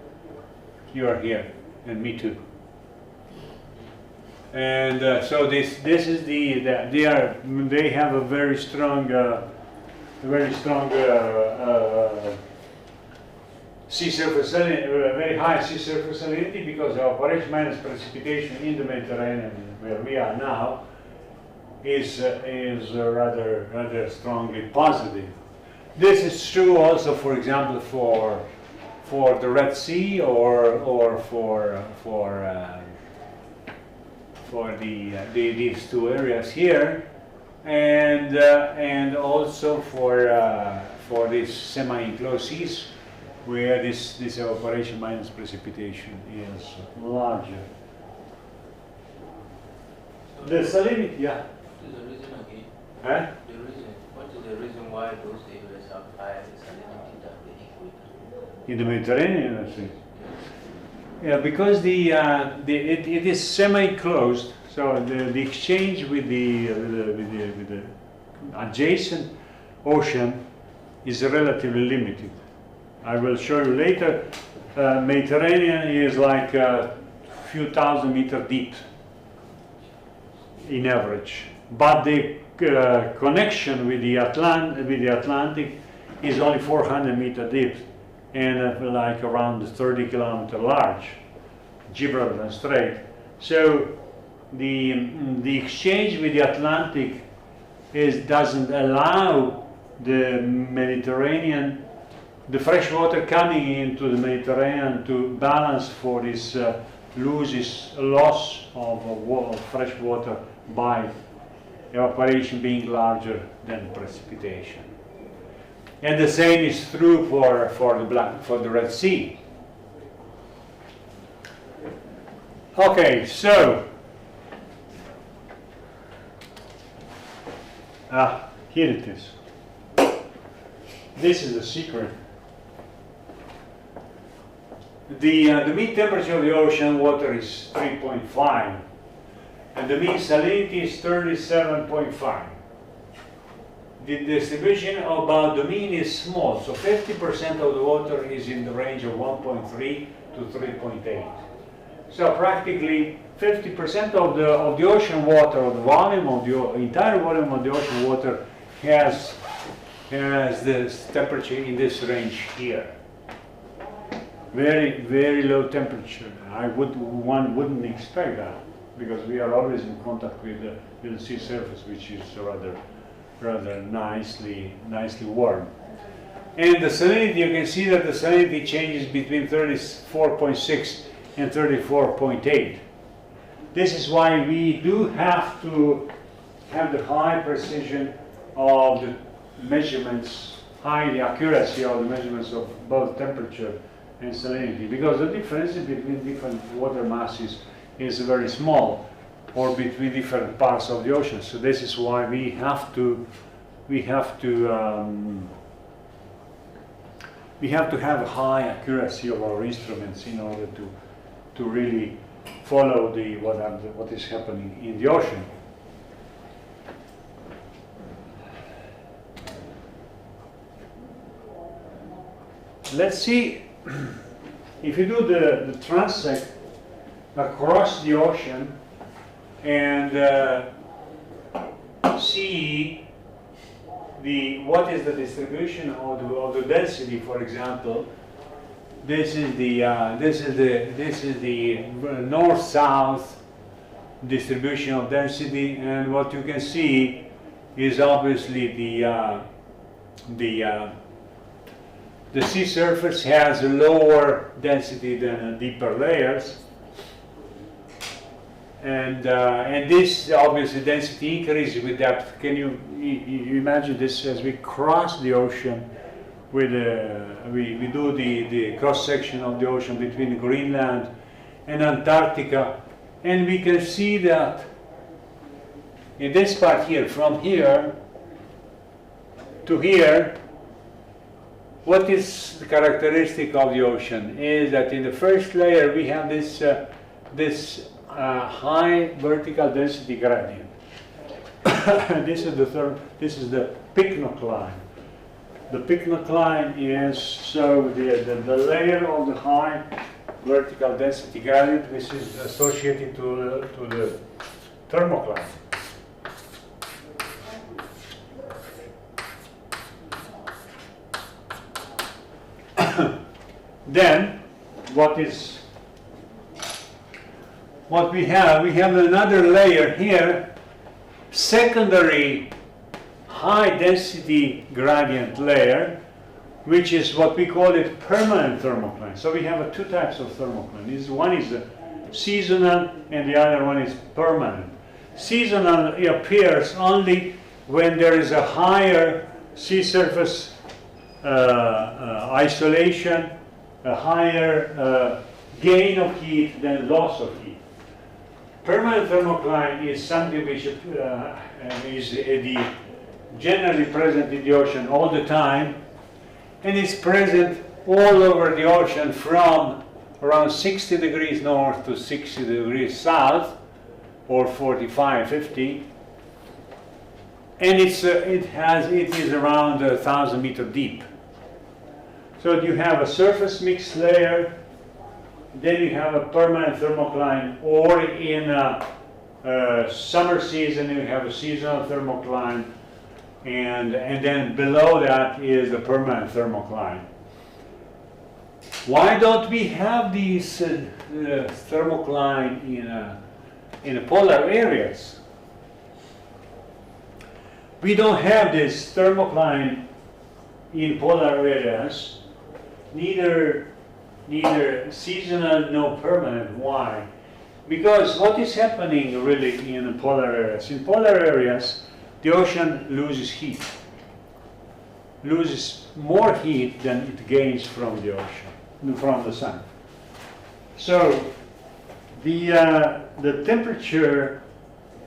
S1: You are here, and me too. And so this is they have a very strong sea surface salinity, very high sea surface salinity, because evaporation minus precipitation in the Mediterranean, where we are now, is rather strongly positive. This is true also, for example, for the Red Sea or for these two areas here, and also for these semi-enclosed seas, where this evaporation minus precipitation is larger. The salinity, yeah.
S2: What is the reason again?
S1: Huh?
S2: The reason. What is the reason why those areas have higher salinity than the equator?
S1: In the Mediterranean, I think. Yeah, because it is semi-closed, so the exchange with the adjacent ocean is relatively limited. I will show you later. Mediterranean is like a few thousand meters deep in average, but the connection with the Atlantic is only 400 meters deep, and like around 30 kilometers large, Gibraltar Strait. So the exchange with the Atlantic doesn't allow the Mediterranean, the fresh water coming into the Mediterranean, to balance for this loss of fresh water by evaporation being larger than precipitation. And the same is true for the Red Sea. Okay, so here it is. This is the secret. The mean temperature of the ocean water is 3.5, and the mean salinity is 37.5. The distribution about the mean is small, so 50% of the water is in the range of 1.3 to 3.8. So practically 50% of the ocean water, of the volume of the entire volume of the ocean water, has this temperature in this range here. Very, very low temperature. One wouldn't expect that, because we are always in contact with the sea surface, which is rather nicely warm. And the salinity, you can see that the salinity changes between 34.6 and 34.8. This is why we do have to have the high precision of the measurements, high accuracy of the measurements of both temperature and salinity, because the difference between different water masses is very small. or between different parts of the ocean. So this is why we have to have a high accuracy of our instruments in order to really follow what is happening in the ocean. Let's see if you do the transect across the ocean and see what is the distribution of the density. For example, this is the north-south distribution of density, and what you can see is obviously the sea surface has a lower density than deeper layers, and this obviously density increases with depth. Can you imagine this as we cross the ocean? With we do the cross section of the ocean between Greenland and Antarctica, and we can see that in this part here, from here to here, what is the characteristic of the ocean is that in the first layer we have this high vertical density gradient. This is the pycnocline. The pycnocline is the layer of the high vertical density gradient, which is associated to the thermocline. Then, what we have another layer here, secondary high density gradient layer, which is what we call it permanent thermocline. So we have two types of thermocline. One is seasonal and the other one is permanent. Seasonal appears only when there is a higher sea surface isolation, a higher gain of heat than loss of heat. Permanent thermocline is something which is generally present in the ocean all the time, and it's present all over the ocean from around 60 degrees north to 60 degrees south, or 45, 50, and it is around 1,000 meters deep. So you have a surface mix layer, then you have a permanent thermocline, or in a summer season you have a seasonal thermocline, and then below that is the permanent thermocline. Why don't we have these thermocline in the polar areas? We don't have this thermocline in polar areas, neither seasonal nor permanent. Why? Because what is happening really in polar areas? In polar areas, the ocean loses heat, loses more heat than it gains from the ocean, from the sun. So the temperature,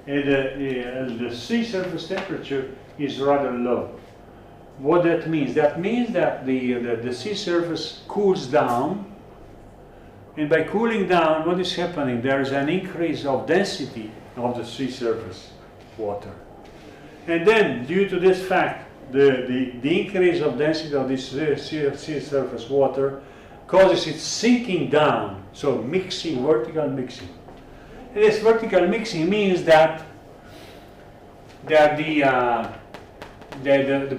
S1: the sea surface temperature is rather low. What that means? That means that the sea surface cools down, and by cooling down, what is happening? There is an increase of density of the sea surface water. And then, due to this fact, the increase of density of this sea surface water causes it sinking down, so mixing, vertical mixing. And this vertical mixing means that the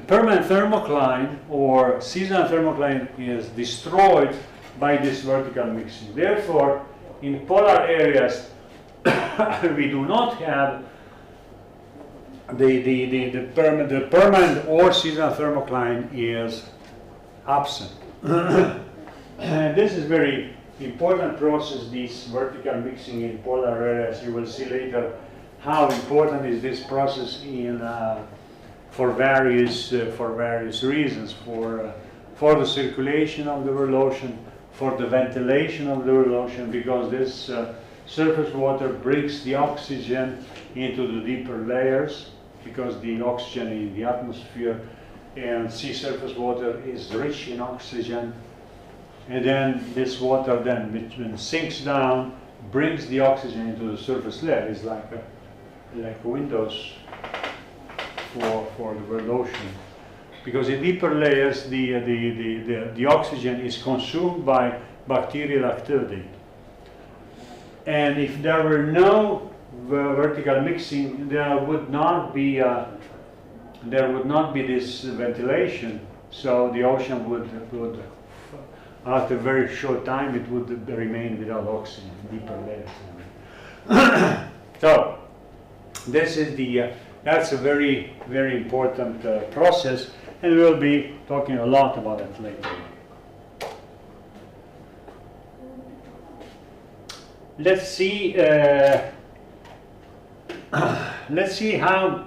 S1: permanent thermocline or seasonal thermocline is destroyed by this vertical mixing. Therefore, in polar areas, we do not have the permanent or seasonal thermocline is absent. And this is very important process, this vertical mixing in polar areas. You will see later how important is this process for various reasons, for the circulation of the world ocean, for the ventilation of the world ocean, because this Surface water brings the oxygen into the deeper layers because the oxygen in the atmosphere and sea surface water is rich in oxygen. And then this water then, which when sinks down, brings the oxygen into the surface layer. It's like windows for the world ocean. Because in deeper layers, the oxygen is consumed by bacterial activity. And if there were no vertical mixing, there would not be this ventilation. So the ocean would after a very short time, it would remain without oxygen, deeper layers. So this is that's a very, very important process, and we'll be talking a lot about it later. Let's see how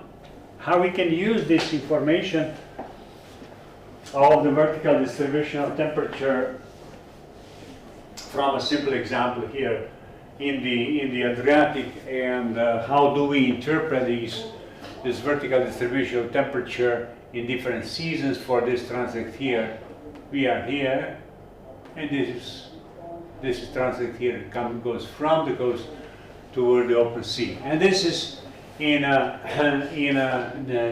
S1: we can use this information of the vertical distribution of temperature from a simple example here in the Adriatic, and how do we interpret this vertical distribution of temperature in different seasons for this transect here. We are here, and this is transect here. It goes from the coast toward the open sea, and this is in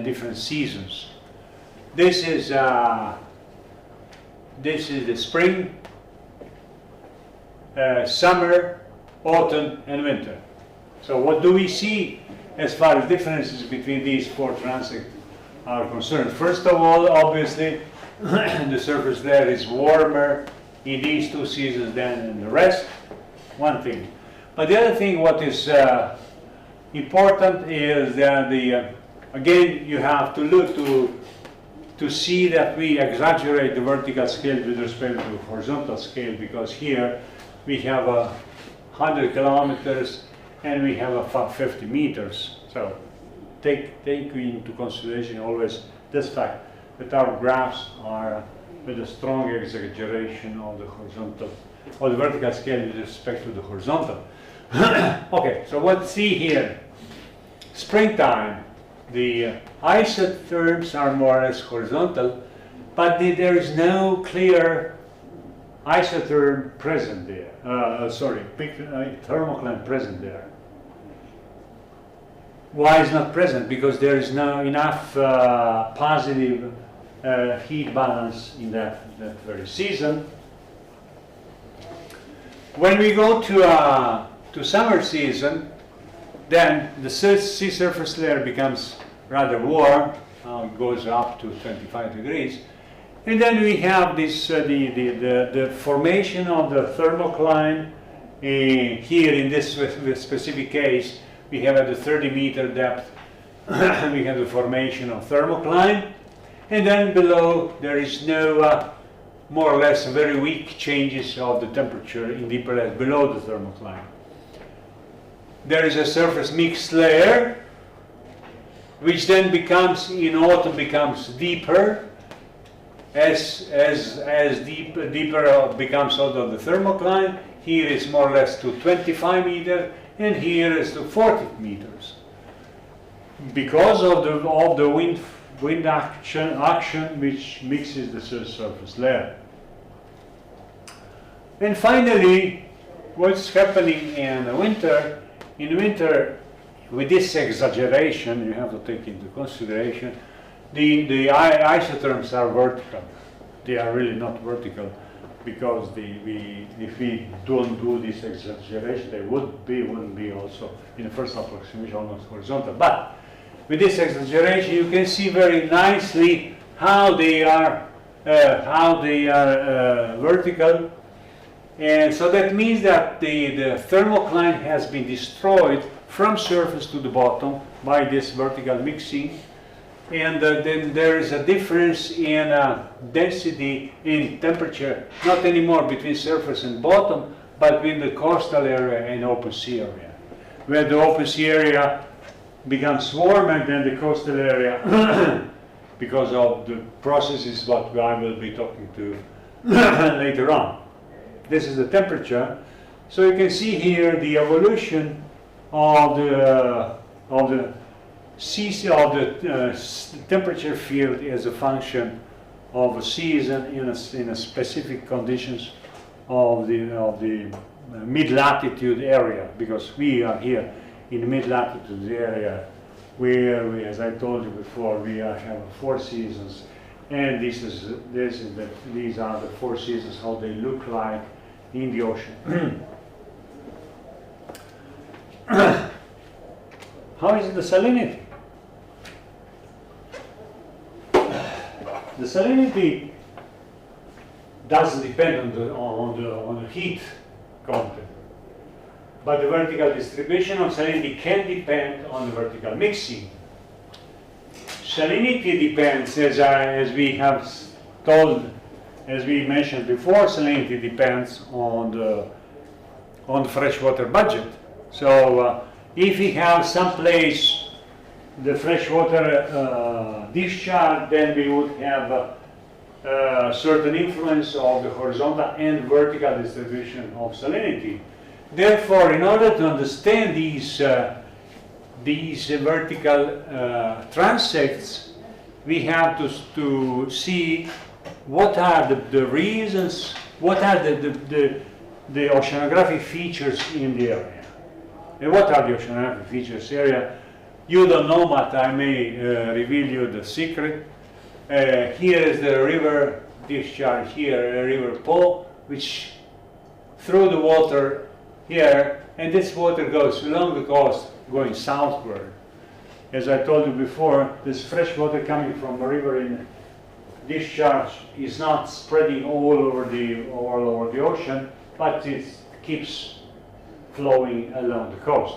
S1: different seasons. This is the spring, summer, autumn, and winter. So what do we see as far as differences between these four transects are concerned? First of all, obviously, the surface there is warmer in these two seasons than in the rest. One thing. But the other thing, what is important is that again, you have to look to see that we exaggerate the vertical scale with respect to the horizontal scale, because here we have 100 kilometers and we have 50 meters. So take into consideration always this fact that our graphs are with a strong exaggeration of the horizontal or the vertical scale with respect to the horizontal. Okay, so let's see here. Springtime, the isotherms are more or less horizontal, but there is no clear isotherm present there. Thermocline present there. Why is not present? Because there is no enough positive heat balance in that very season. When we go to summer season, then the sea surface layer becomes rather warm. It goes up to 25 degrees. And then we have this the formation of the thermocline. Here in this specific case, we have at the 30-meter depth, we have the formation of thermocline. And then below, there is no, more or less, very weak changes of the temperature in deeper layers below the thermocline. There is a surface mixed layer, which then becomes, in autumn, becomes deeper. As deeper becomes out of the thermocline. Here is more or less to 25 meters, and here is to 40 meters. Because of the wind action which mixes the surface layer. And finally, what's happening in winter? In winter, with this exaggeration, you have to take into consideration, the isotherms are vertical. They are really not vertical, because if we don't do this exaggeration, they wouldn't be also in the first approximation almost horizontal. But with this exaggeration, you can see very nicely how they are vertical, and so that means that the thermocline has been destroyed from surface to the bottom by this vertical mixing, and then there is a difference in density in temperature, not anymore between surface and bottom, but between the coastal area and open sea area, where the open sea area becomes warmer than the coastal area because of the processes what I will be talking to later on. This is the temperature, So you can see here the evolution of the temperature field as a function of a season in a specific conditions of the mid-latitude area, because we are here in the mid-latitude area where we, as I told you before, we have 4 seasons, and these are the 4 seasons, how they look like in the ocean. How is the salinity? The salinity doesn't depend on the heat content, but the vertical distribution of salinity can depend on the vertical mixing. Salinity depends, as we have told, as we mentioned before, salinity depends on the freshwater budget. So if we have some place the freshwater discharge, then we would have a certain influence of the horizontal and vertical distribution of salinity. Therefore, in order to understand these vertical transects, we have to see what are the reasons, what are the oceanographic features in the area. And what are the oceanographic features area? You don't know, but I may reveal you the secret. Here is the river discharge, here a river Po, which through the water here, and this water goes along the coast going southward. As I told you before, this fresh water coming from a river in discharge is not spreading all over the ocean, but it keeps flowing along the coast.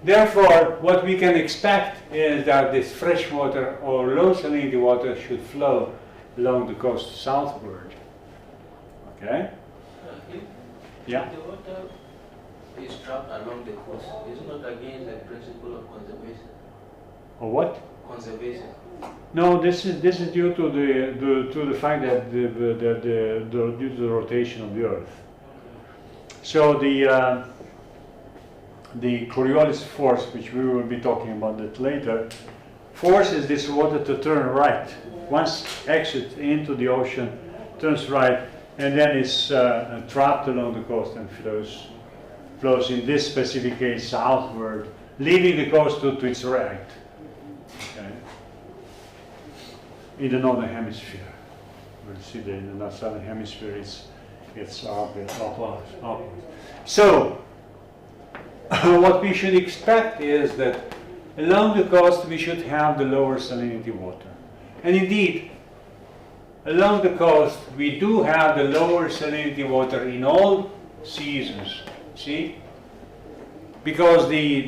S1: Therefore, what we can expect is that this fresh water or low salinity water should flow along the coast southward. Okay? Yeah?
S2: The water is trapped along the coast. Is it not against the principle of conservation?
S1: Or what?
S2: Conservation.
S1: No, this is due to the fact that due to the rotation of the Earth. So the Coriolis force, which we will be talking about that later, forces this water to turn right. Once exit into the ocean, turns right, and then is trapped along the coast and flows in this specific case southward, leaving the coast to its right. Okay. In the northern hemisphere, we'll see that in the southern hemisphere it's upwards. So what we should expect is that along the coast we should have the lower salinity water. And indeed, along the coast we do have the lower salinity water in all seasons. See? Because the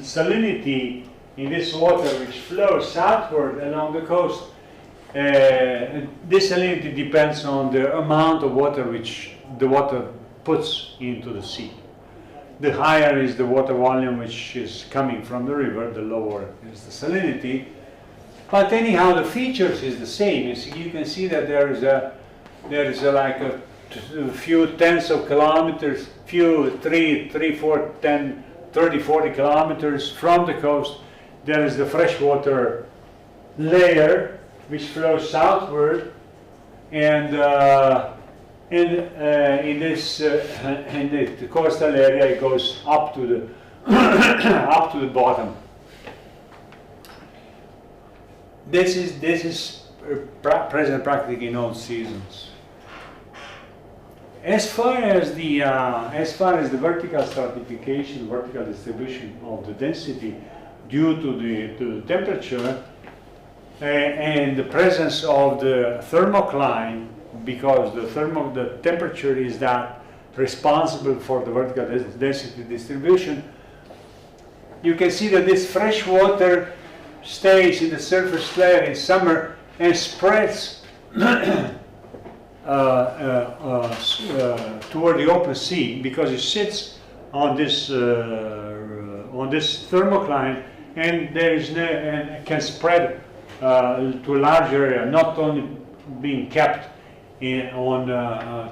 S1: salinity in this water which flows southward along the coast, this salinity depends on the amount of water which the water puts into the sea. The higher is the water volume which is coming from the river, the lower is the salinity. But anyhow, the features is the same. You can see that there is like a few tens of kilometers, few 3, 4, 10, 30, 40 kilometers from the coast. There is the freshwater layer which flows southward, and in the coastal area it goes up to the up to the bottom. This is present practically in all seasons. As far as the vertical stratification, vertical distribution of the density due to the temperature and the presence of the thermocline, because the temperature is that responsible for the vertical density distribution, you can see that this fresh water stays in the surface layer in summer and spreads toward the open sea, because it sits on this thermocline, and there is no, and can spread to a large area, not only being kept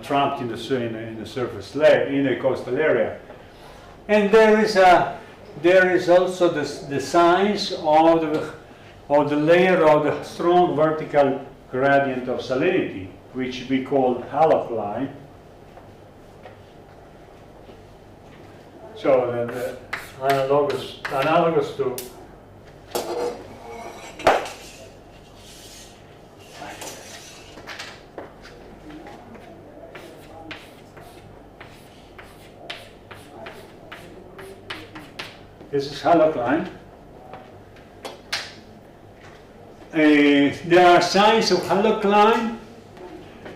S1: trapped in the surface layer, in the coastal area. And there is also the size of the layer of the strong vertical gradient of salinity, which we call halocline. So the analogous to this is halocline. There are signs of halocline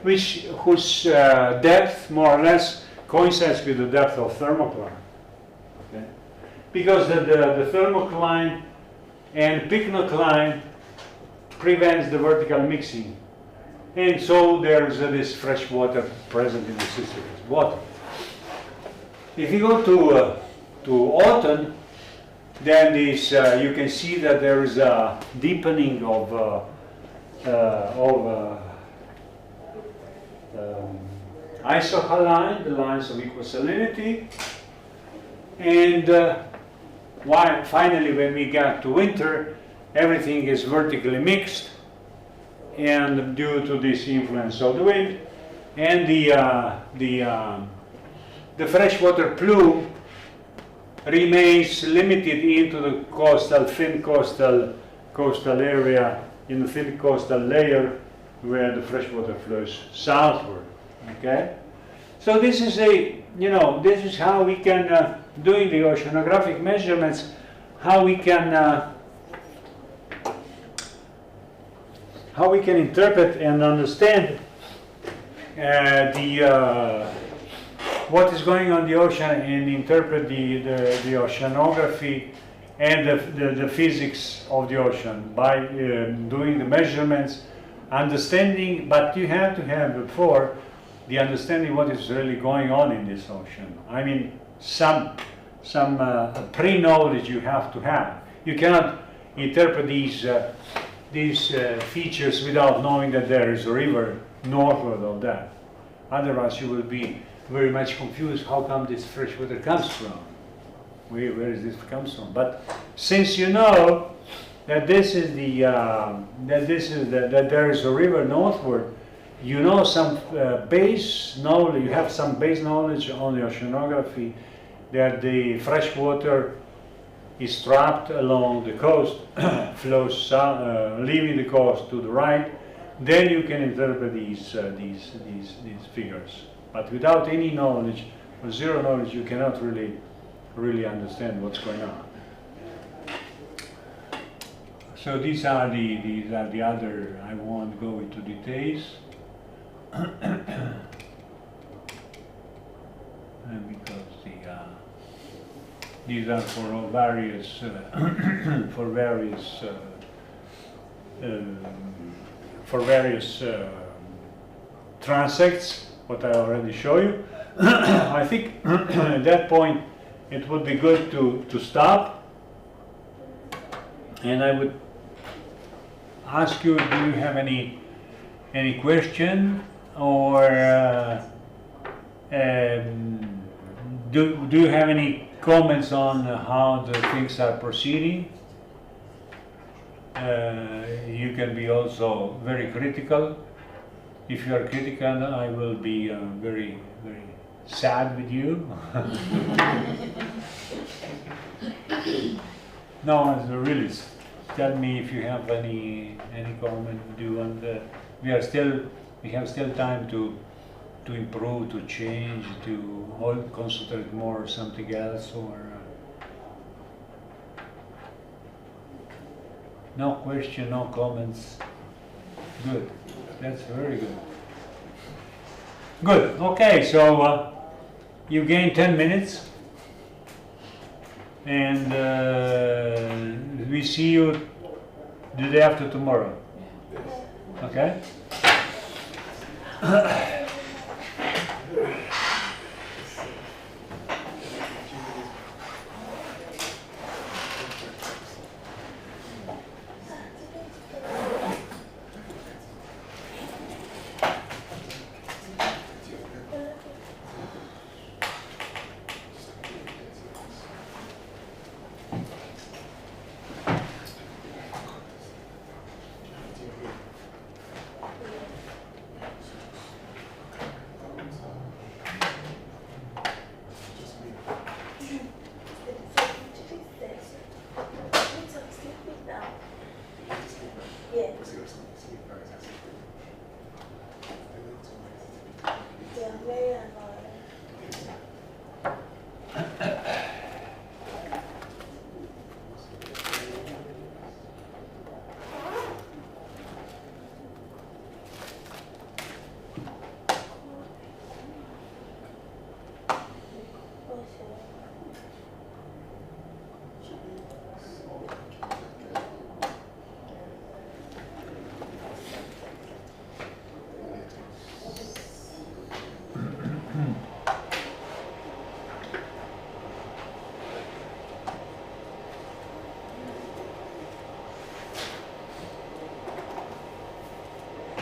S1: whose depth more or less coincides with the depth of thermocline. Okay? Because the thermocline and pycnocline prevents the vertical mixing. And so there's this fresh water present in the system as water. If you go to autumn, then this, you can see that there is a deepening of isohaline, the lines of equal salinity, and finally when we get to winter, everything is vertically mixed, and due to this influence of the wind, and the freshwater plume remains limited into the thin coastal area, in the thin coastal layer where the freshwater flows southward. Okay, so this is this is how we can, doing the oceanographic measurements, how we can interpret and understand what is going on in the ocean, and interpret the oceanography and the physics of the ocean by doing the measurements, understanding, but you have to have before the understanding what is really going on in this ocean. I mean, some pre-knowledge you have to have. You cannot interpret these features without knowing that there is a river northward of that. Otherwise, you will be very much confused. How come this fresh water comes from? Where is this comes from? But since you know that this is that there is a river northward, you know some base knowledge. You have some base knowledge on the oceanography that the fresh water is trapped along the coast, flows south, leaving the coast to the right. Then you can interpret these figures. But without any knowledge, or zero knowledge, you cannot really understand what's going on. So these are the other. I won't go into details, because these are for various transects. What I already show you. I think at that point it would be good to stop, and I would ask you, do you have any question, or do you have any comments on how the things are proceeding? You can be also very critical. If you are critical, I will be very, very sad with you. No, really, tell me if you have any comment. Do you want? We have still time to improve, to change, to concentrate more or something else, or no question, no comments. Good. That's very good. Good. Okay, so you gain 10 minutes, and we see you the day after tomorrow. Okay?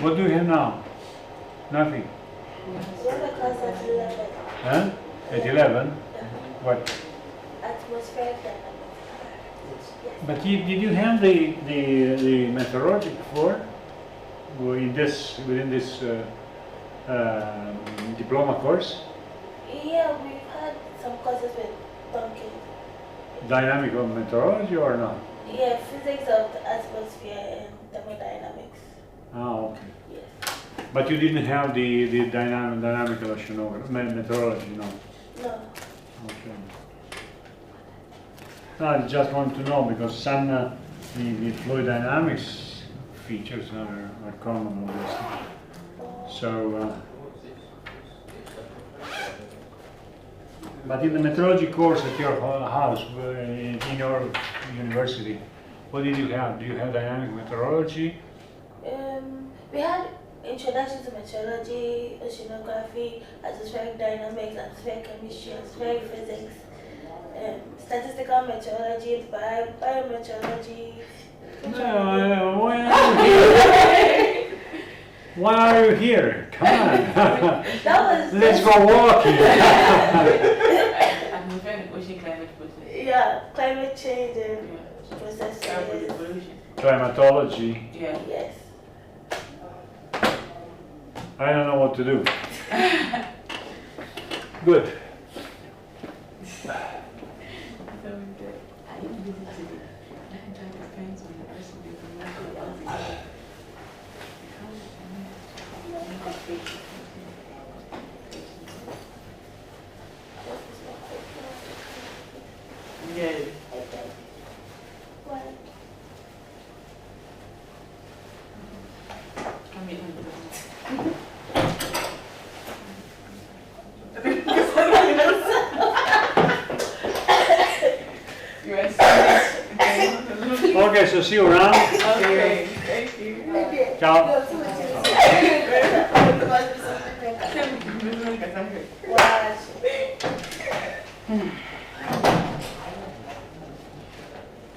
S1: What do you have now? Nothing.
S4: We have a class at 11.
S1: Huh? At 11? What?
S4: Atmospheric dynamics. Yes.
S1: But did you have the methodology before? Within this diploma course?
S4: Yeah, we've had some courses with Duncan.
S1: Dynamic of meteorology or not?
S4: Yeah, physics of the atmosphere and thermodynamics.
S1: Oh, okay.
S4: Yes.
S1: But you didn't have the dynamical oceanography, meteorology, no?
S4: No.
S1: Okay. No, I just want to know because some the fluid dynamics features are common obviously. So, but in the meteorology course at your house, in your university, what did you have? Do you have dynamic meteorology?
S4: We had introduction to meteorology, oceanography, atmospheric dynamics, atmospheric chemistry, atmospheric physics, statistical meteorology, biometeorology.
S1: Why are you here? Why are you here? Come on.
S4: That was
S1: Let's go walking.
S6: Atmospheric ocean climate process.
S4: yeah, climate change and processes.
S1: Climatology.
S6: Yeah.
S4: Yes.
S1: I don't know what to do. Good.
S6: Yeah.
S4: Okay. What?
S6: I mean, you are serious.
S1: Okay, so see you around.
S6: Okay, thank you.
S1: Ciao.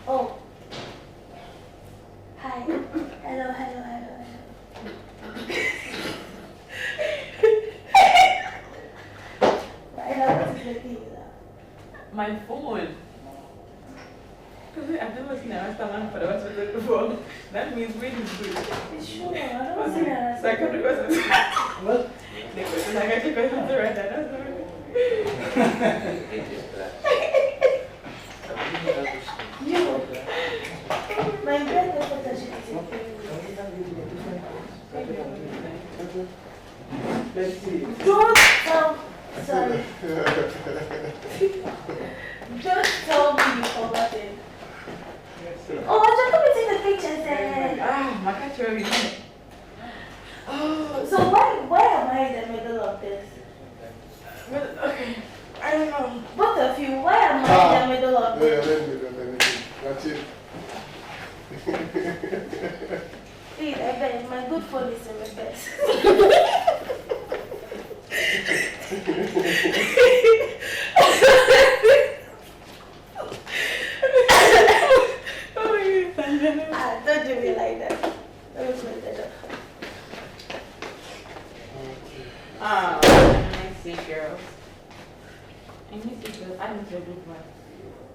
S4: Oh. Hi. Hello, hello, hello, hello. What is looking at?
S6: My phone. I've never seen a Rasta man for the hospital before. That means weed is good.
S4: Sure, I don't see that.
S6: So I come to question. Well, the question I got to question to write that. That's not
S4: You. My brother photo shoot is Don't tell. Sorry. Don't tell me you forgot it. Oh, just come and take the pictures then.
S6: my catcher already done it.
S4: Oh, so why am I in the middle of this?
S6: Well, okay. I don't know.
S4: Both of you, why am I in the middle of this?
S7: That's it.
S4: Please, I beg, my good phone is in the best. Don't do me like that. Don't do me like that.
S6: I see girls. I miss you girls. I miss your group one.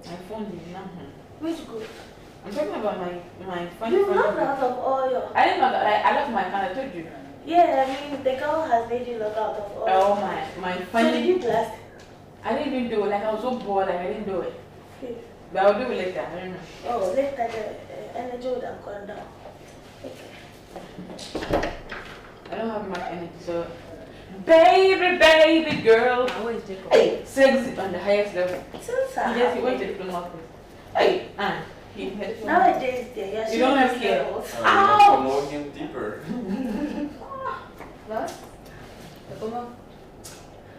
S6: My phone is not home.
S4: Which group?
S6: I'm talking about my funny
S4: You
S6: phone.
S4: logged out of all your...
S6: I didn't know that. I left my account. I told you.
S4: Yeah, I mean, the girl has made you log out of all
S6: Oh
S4: your...
S6: my
S4: So
S6: funny.
S4: did you blast?
S6: I didn't even do it. Like I was so bored. Like I didn't do it.
S4: Please.
S6: But I'll do it later. I don't know.
S4: Oh, later the energy would have gone down. Okay.
S6: I don't have much energy. So, baby girl. Hey, sexy on the highest level.
S4: Since I
S6: Yes, he
S4: have
S6: went to Diploma course. Hey, he had
S4: nowadays, you're
S6: You don't have
S4: showing
S6: care.
S4: levels.
S5: To know him deeper.
S6: What?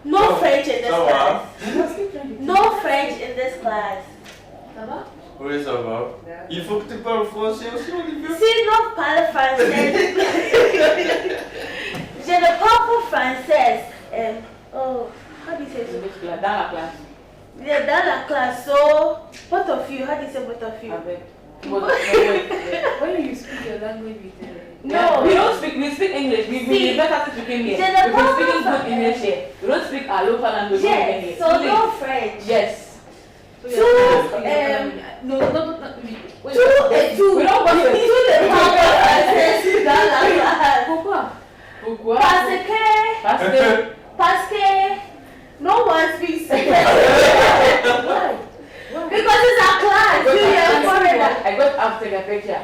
S4: No French in this
S5: So,
S4: class. No French in this class.
S5: Oui, ça va. Il faut que tu parles français aussi au début.
S4: Si non parle français. Je ne parle pas français. Oh, how do you say so?
S6: Dans la classe.
S4: Yeah, dans la classe. So, both of you, how do you say both of you?
S6: Avec.
S8: When you speak your language with
S4: No.
S6: We don't speak, we speak English. We
S4: See,
S6: better speaking here.
S4: the
S6: We've been speaking
S4: problem-
S6: good English here. We don't speak our local language.
S4: Yes, so
S6: Please.
S4: no French.
S6: Yes.
S4: Two,
S6: No. Wait,
S4: two.
S6: We don't want to.
S4: Two the power.
S6: Pourquoi? Pourquoi?
S4: Parce que no one speaks French.
S6: Why?
S4: Because it's our class. You are foreigner.
S6: I got after the picture.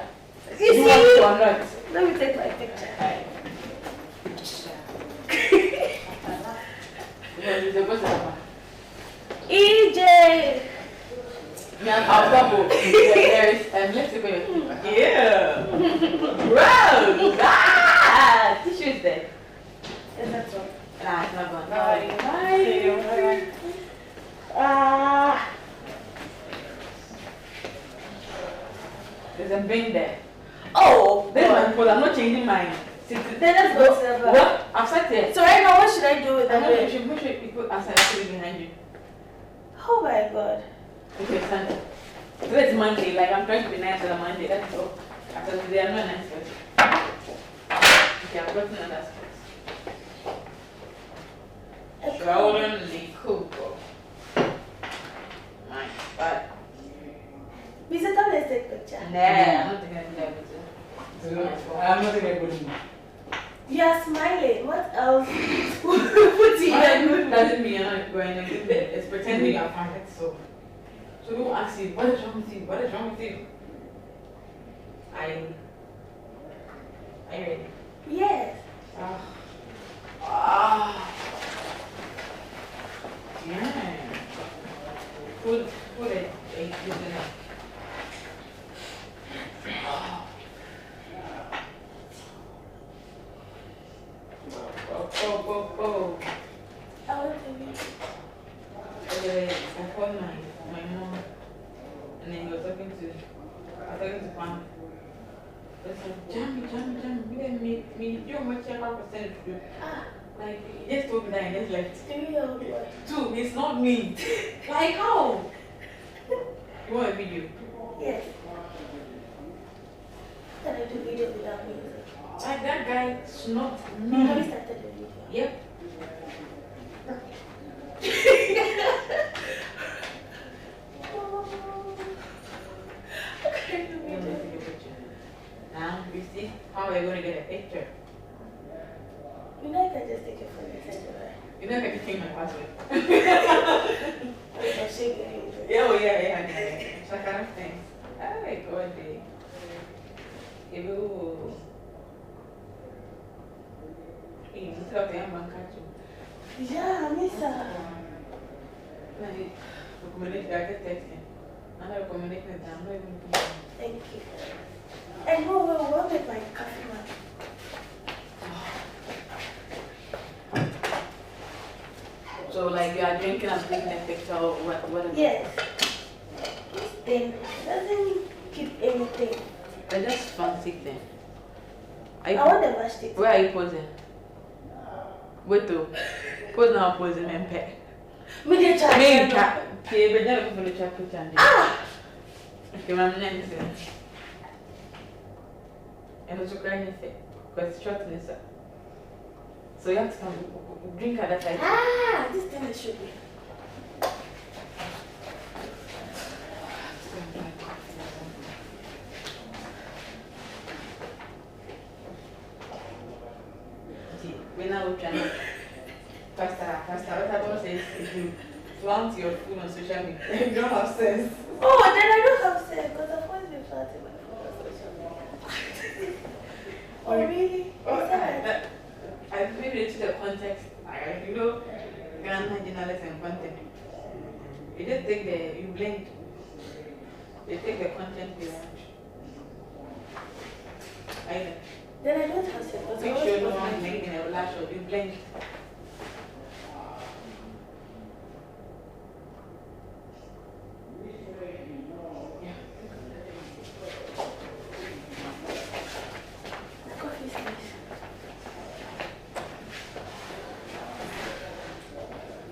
S4: You
S6: want
S4: see?
S6: to or not?
S4: Let me take my picture. EJ.
S6: Our couple. There is let's see where yeah. Bro! Ah! Tissue is there.
S4: Is that so?
S6: Nah, it's not gone.
S4: Bye. Ah.
S6: There's a bin there.
S4: Oh.
S6: This
S4: God.
S6: one, because I'm not changing mine.
S4: Then let's go to the back.
S6: What? I've sat there.
S4: So right now, what should I do with the
S6: I'm not
S4: bed?
S6: sure. Make sure you put outside behind you.
S4: Oh my God.
S6: Okay, stand up. Today's Monday. Like I'm trying to be nice on a Monday. That's all. After today, I'm not a nice person. Okay, I've gotten another space. Golden Coco. My God.
S4: Mr. Tom, let's take a picture.
S6: Nah, I'm not taking any picture.
S3: I'm not in a good mood.
S4: You are smiling. What else? What do you do?
S6: Doesn't mean you're not going to get there. It's pretending you're fine. So don't ask you, what is wrong with you? What is wrong with you? Are you ready?
S4: Yes.
S6: Yeah. Put it. Using it. Oh.
S4: I want to be.
S6: I called my mom, and then I was talking to Pam. I said, Jamie, you didn't make me, you don't check out percentage to do. Like, he just told me that and just left.
S4: 3-year-old boy.
S6: 2, it's not me. Like, how? You want a video?
S4: Yes. Can I do video without music?
S6: Like, that guy's not
S4: Have
S6: me.
S4: you started the video?
S6: Yep.
S4: Okay, do
S6: I'm gonna
S4: video.
S6: take a picture. Now, you see how we're going to get a picture.
S4: You know I can just take your phone and send it right?
S6: You know, I can change my password.
S4: I can shake your hand.
S6: Yeah. It's that kind of thing. Oh my God, you tell them I'm catching.
S4: Yeah, Misa.
S6: Recommendation, I get texting. I'm not recommending it. I'm not even doing it.
S4: Thank you. And what with my coffee mug?
S6: So, like, you are drinking and taking a picture or whatever?
S4: Yes. This thing doesn't keep anything.
S6: I just fancy them.
S4: I want the matchstick.
S6: Where are you posing? Wait, though. Pose now, posing and pet.
S4: Me dey try.
S6: Me try. Okay, but then I'm going to try picture. Okay, my name is and also crying effect because it's short in the so you have to come drink at that side.
S4: This thing is sugar.
S6: See, we're now trying to faster. What I'm going to say is you flaunt your phone on social media. You don't have sense.
S4: Oh, then I don't have sense because I've always been flaunting my phone on social media. Oh, really? Is that?
S6: I maybe to the context. You know, Ghana journalists and content. You just take you blend. They take the content they want. Either.
S4: Then I don't have sense because I
S6: Make
S4: always
S6: sure no
S4: post
S6: one
S4: my
S6: making a lash or you blend.
S4: coffee space.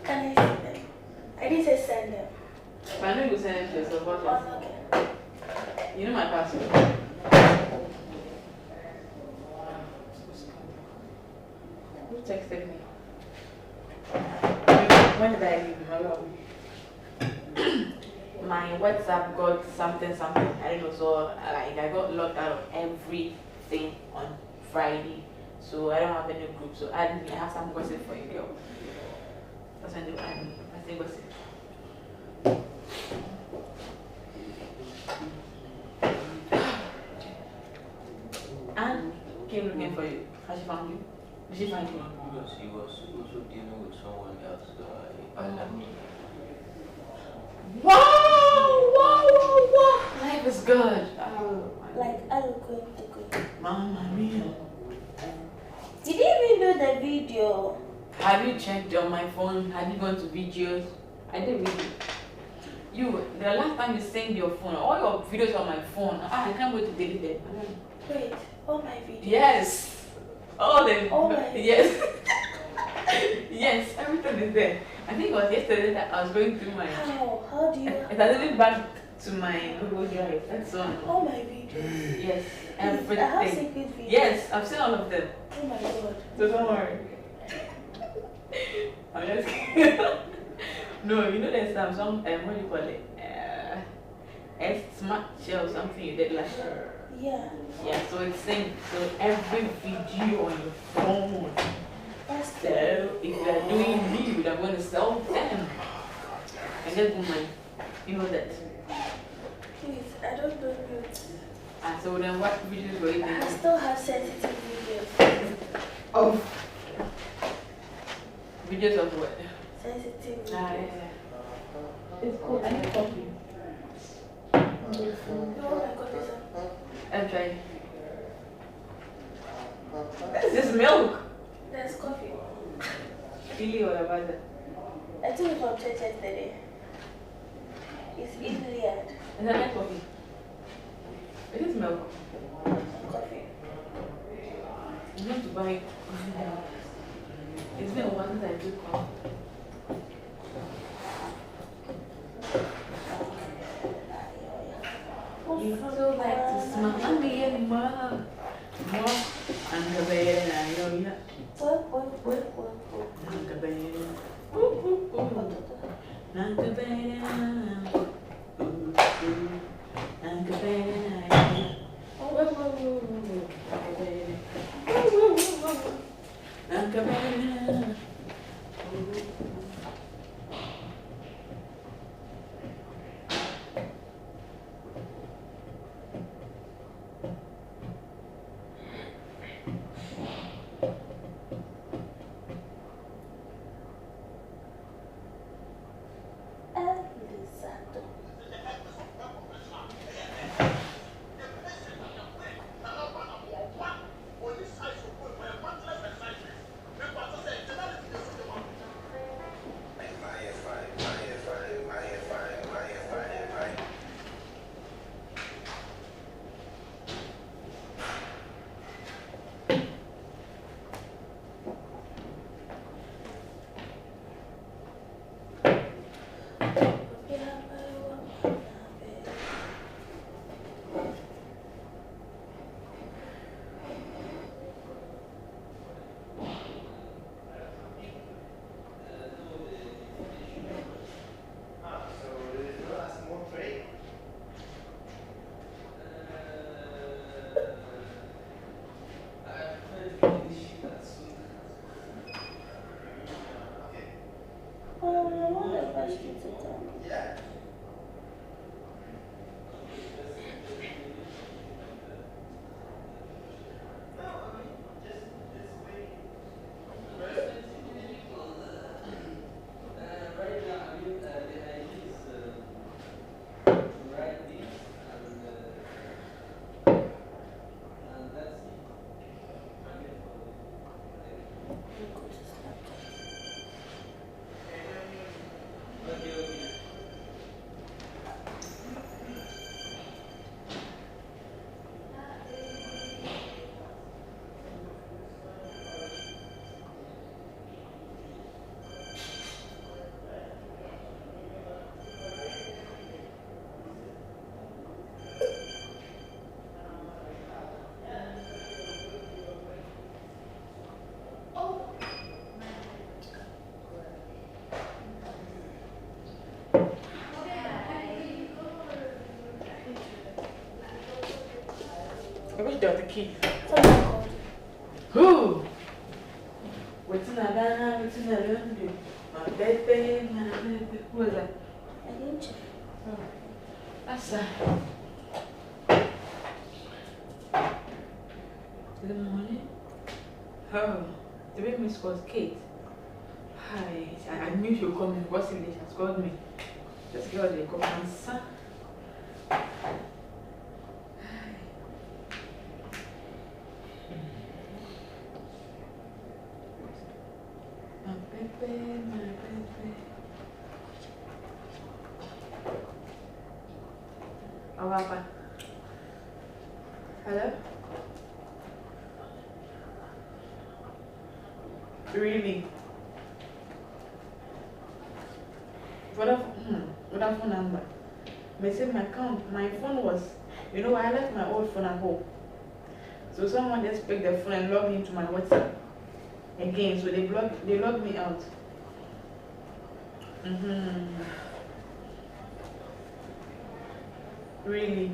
S4: Can I see them? I didn't say send them.
S6: But I know you send them to yourself.
S4: Oh, okay.
S6: You know my password. texted me? When did I leave him? My WhatsApp got something. I don't know. So like I got locked out of everything on Friday. So I don't have any group. So I have some gossip for you, girl. That's when I say gossip. And came looking for you. Has she found you? Did she find you?
S2: Because he was also dealing with someone else. So I left.
S6: Wow! Life is good. Oh,
S4: Like, I will go to go.
S6: Mamma mia.
S4: Did you even do the video?
S6: Have you checked on my phone? Have you gone to videos? I did video. The last time you sent your phone, all your videos on my phone, I can't wait to delete them.
S4: Wait, all my videos?
S6: Yes. All of them.
S4: Oh my.
S6: Yes. Yes, everything is there. I think it was yesterday that I was going through my...
S4: How do you...
S6: It has been back to my Google Drive. That's on.
S4: All my videos?
S6: Yes,
S4: I have
S6: everything.
S4: secret videos.
S6: Yes, I've seen all of them.
S4: Oh my god.
S6: So don't worry. I'm just kidding. No, you know there's some what do you call it? Smart shell, something you did last year.
S4: Yeah.
S6: Yeah, so it's sync. So every video on your phone.
S4: That's
S6: So if you are doing nude, I'm going to sell them. And just woman, you know that.
S4: Please, I don't know you.
S6: And so then what videos were you
S4: I
S6: doing?
S4: still have sensitive videos.
S6: Oh. Videos of what?
S4: Sensitive
S6: Ah,
S4: videos.
S6: yeah. It's cool. I need coffee.
S4: No, my god, is
S6: I'll try. This is milk.
S4: There's coffee.
S6: Really or about that?
S4: I took it from church yesterday. It's easily had
S6: Is that like coffee? It is milk.
S4: coffee.
S6: I'm going to buy coffee now. It's been a while since I took coffee. You so like to smile me and more. And the bed and I know you.
S4: What?
S6: And the bed. And the bed and the bed. And the bed. I wish there was a key.
S4: Someone called you.
S6: Who? What's in that? What's in that? My baby, my baby. Who is that?
S4: I didn't check.
S6: Oh, that's Good morning. Oh, the way Miss was Kate. Hi, I knew she would come in. What's in She has called me. This girl, they come answer. My baby, my baby. Oh, Papa. Hello? Really? What a phone number? They said my phone was, I left my old phone at home. So someone just picked the phone and logged into my WhatsApp again. So they logged me out. Really?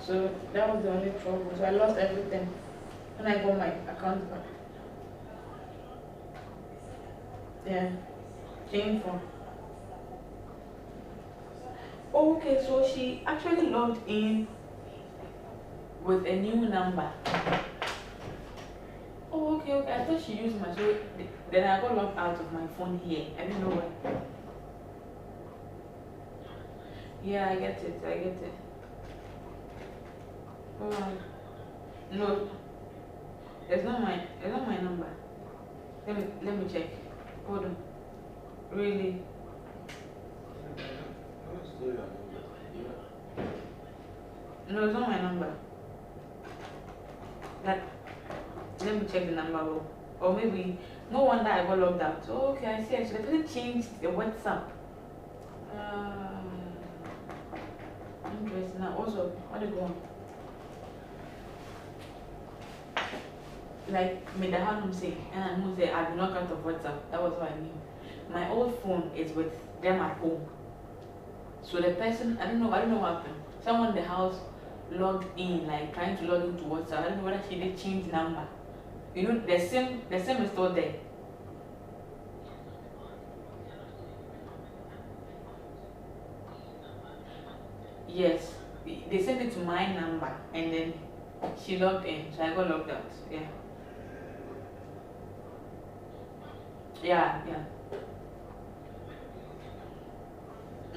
S6: So that was the only trouble. So I lost everything when I got my account back. Yeah, shameful. Oh, okay, so she actually logged in with a new number. Oh, okay. I thought she used my, so then I got logged out of my phone here. I didn't know why. Yeah, I get it. Oh, no, it's not my number. Let me check. Hold on. Really? No, it's not my number. Let me check the number. Or maybe, no wonder I got logged out. Oh, okay, I see. I should have changed the WhatsApp. Interesting. Now, also, what do you go on? Like, me the Hanum say, and I know say I do not out of WhatsApp. That was what I knew. My old phone is with them at home. So the person, I don't know what happened. Someone in the house logged in, like trying to log into WhatsApp. I don't know whether she did change number. The SIM is still there. Yes, they sent it to my number, and then she logged in, so I got logged out. Yeah.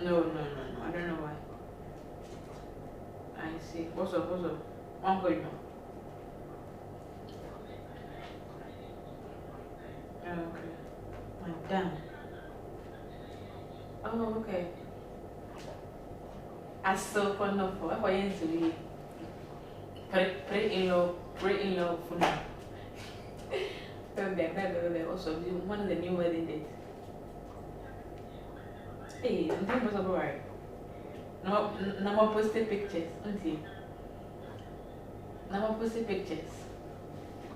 S6: No, I don't know why. I see. What's up? One call you. Okay. Madam. Oh, okay. I still can't know for what you to be. Pray in law for now. Also, one of the new wedding dates. Hey, I'm doing what's up, right? No more posted pictures, auntie. No more posted pictures.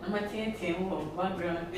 S6: No more TNT background.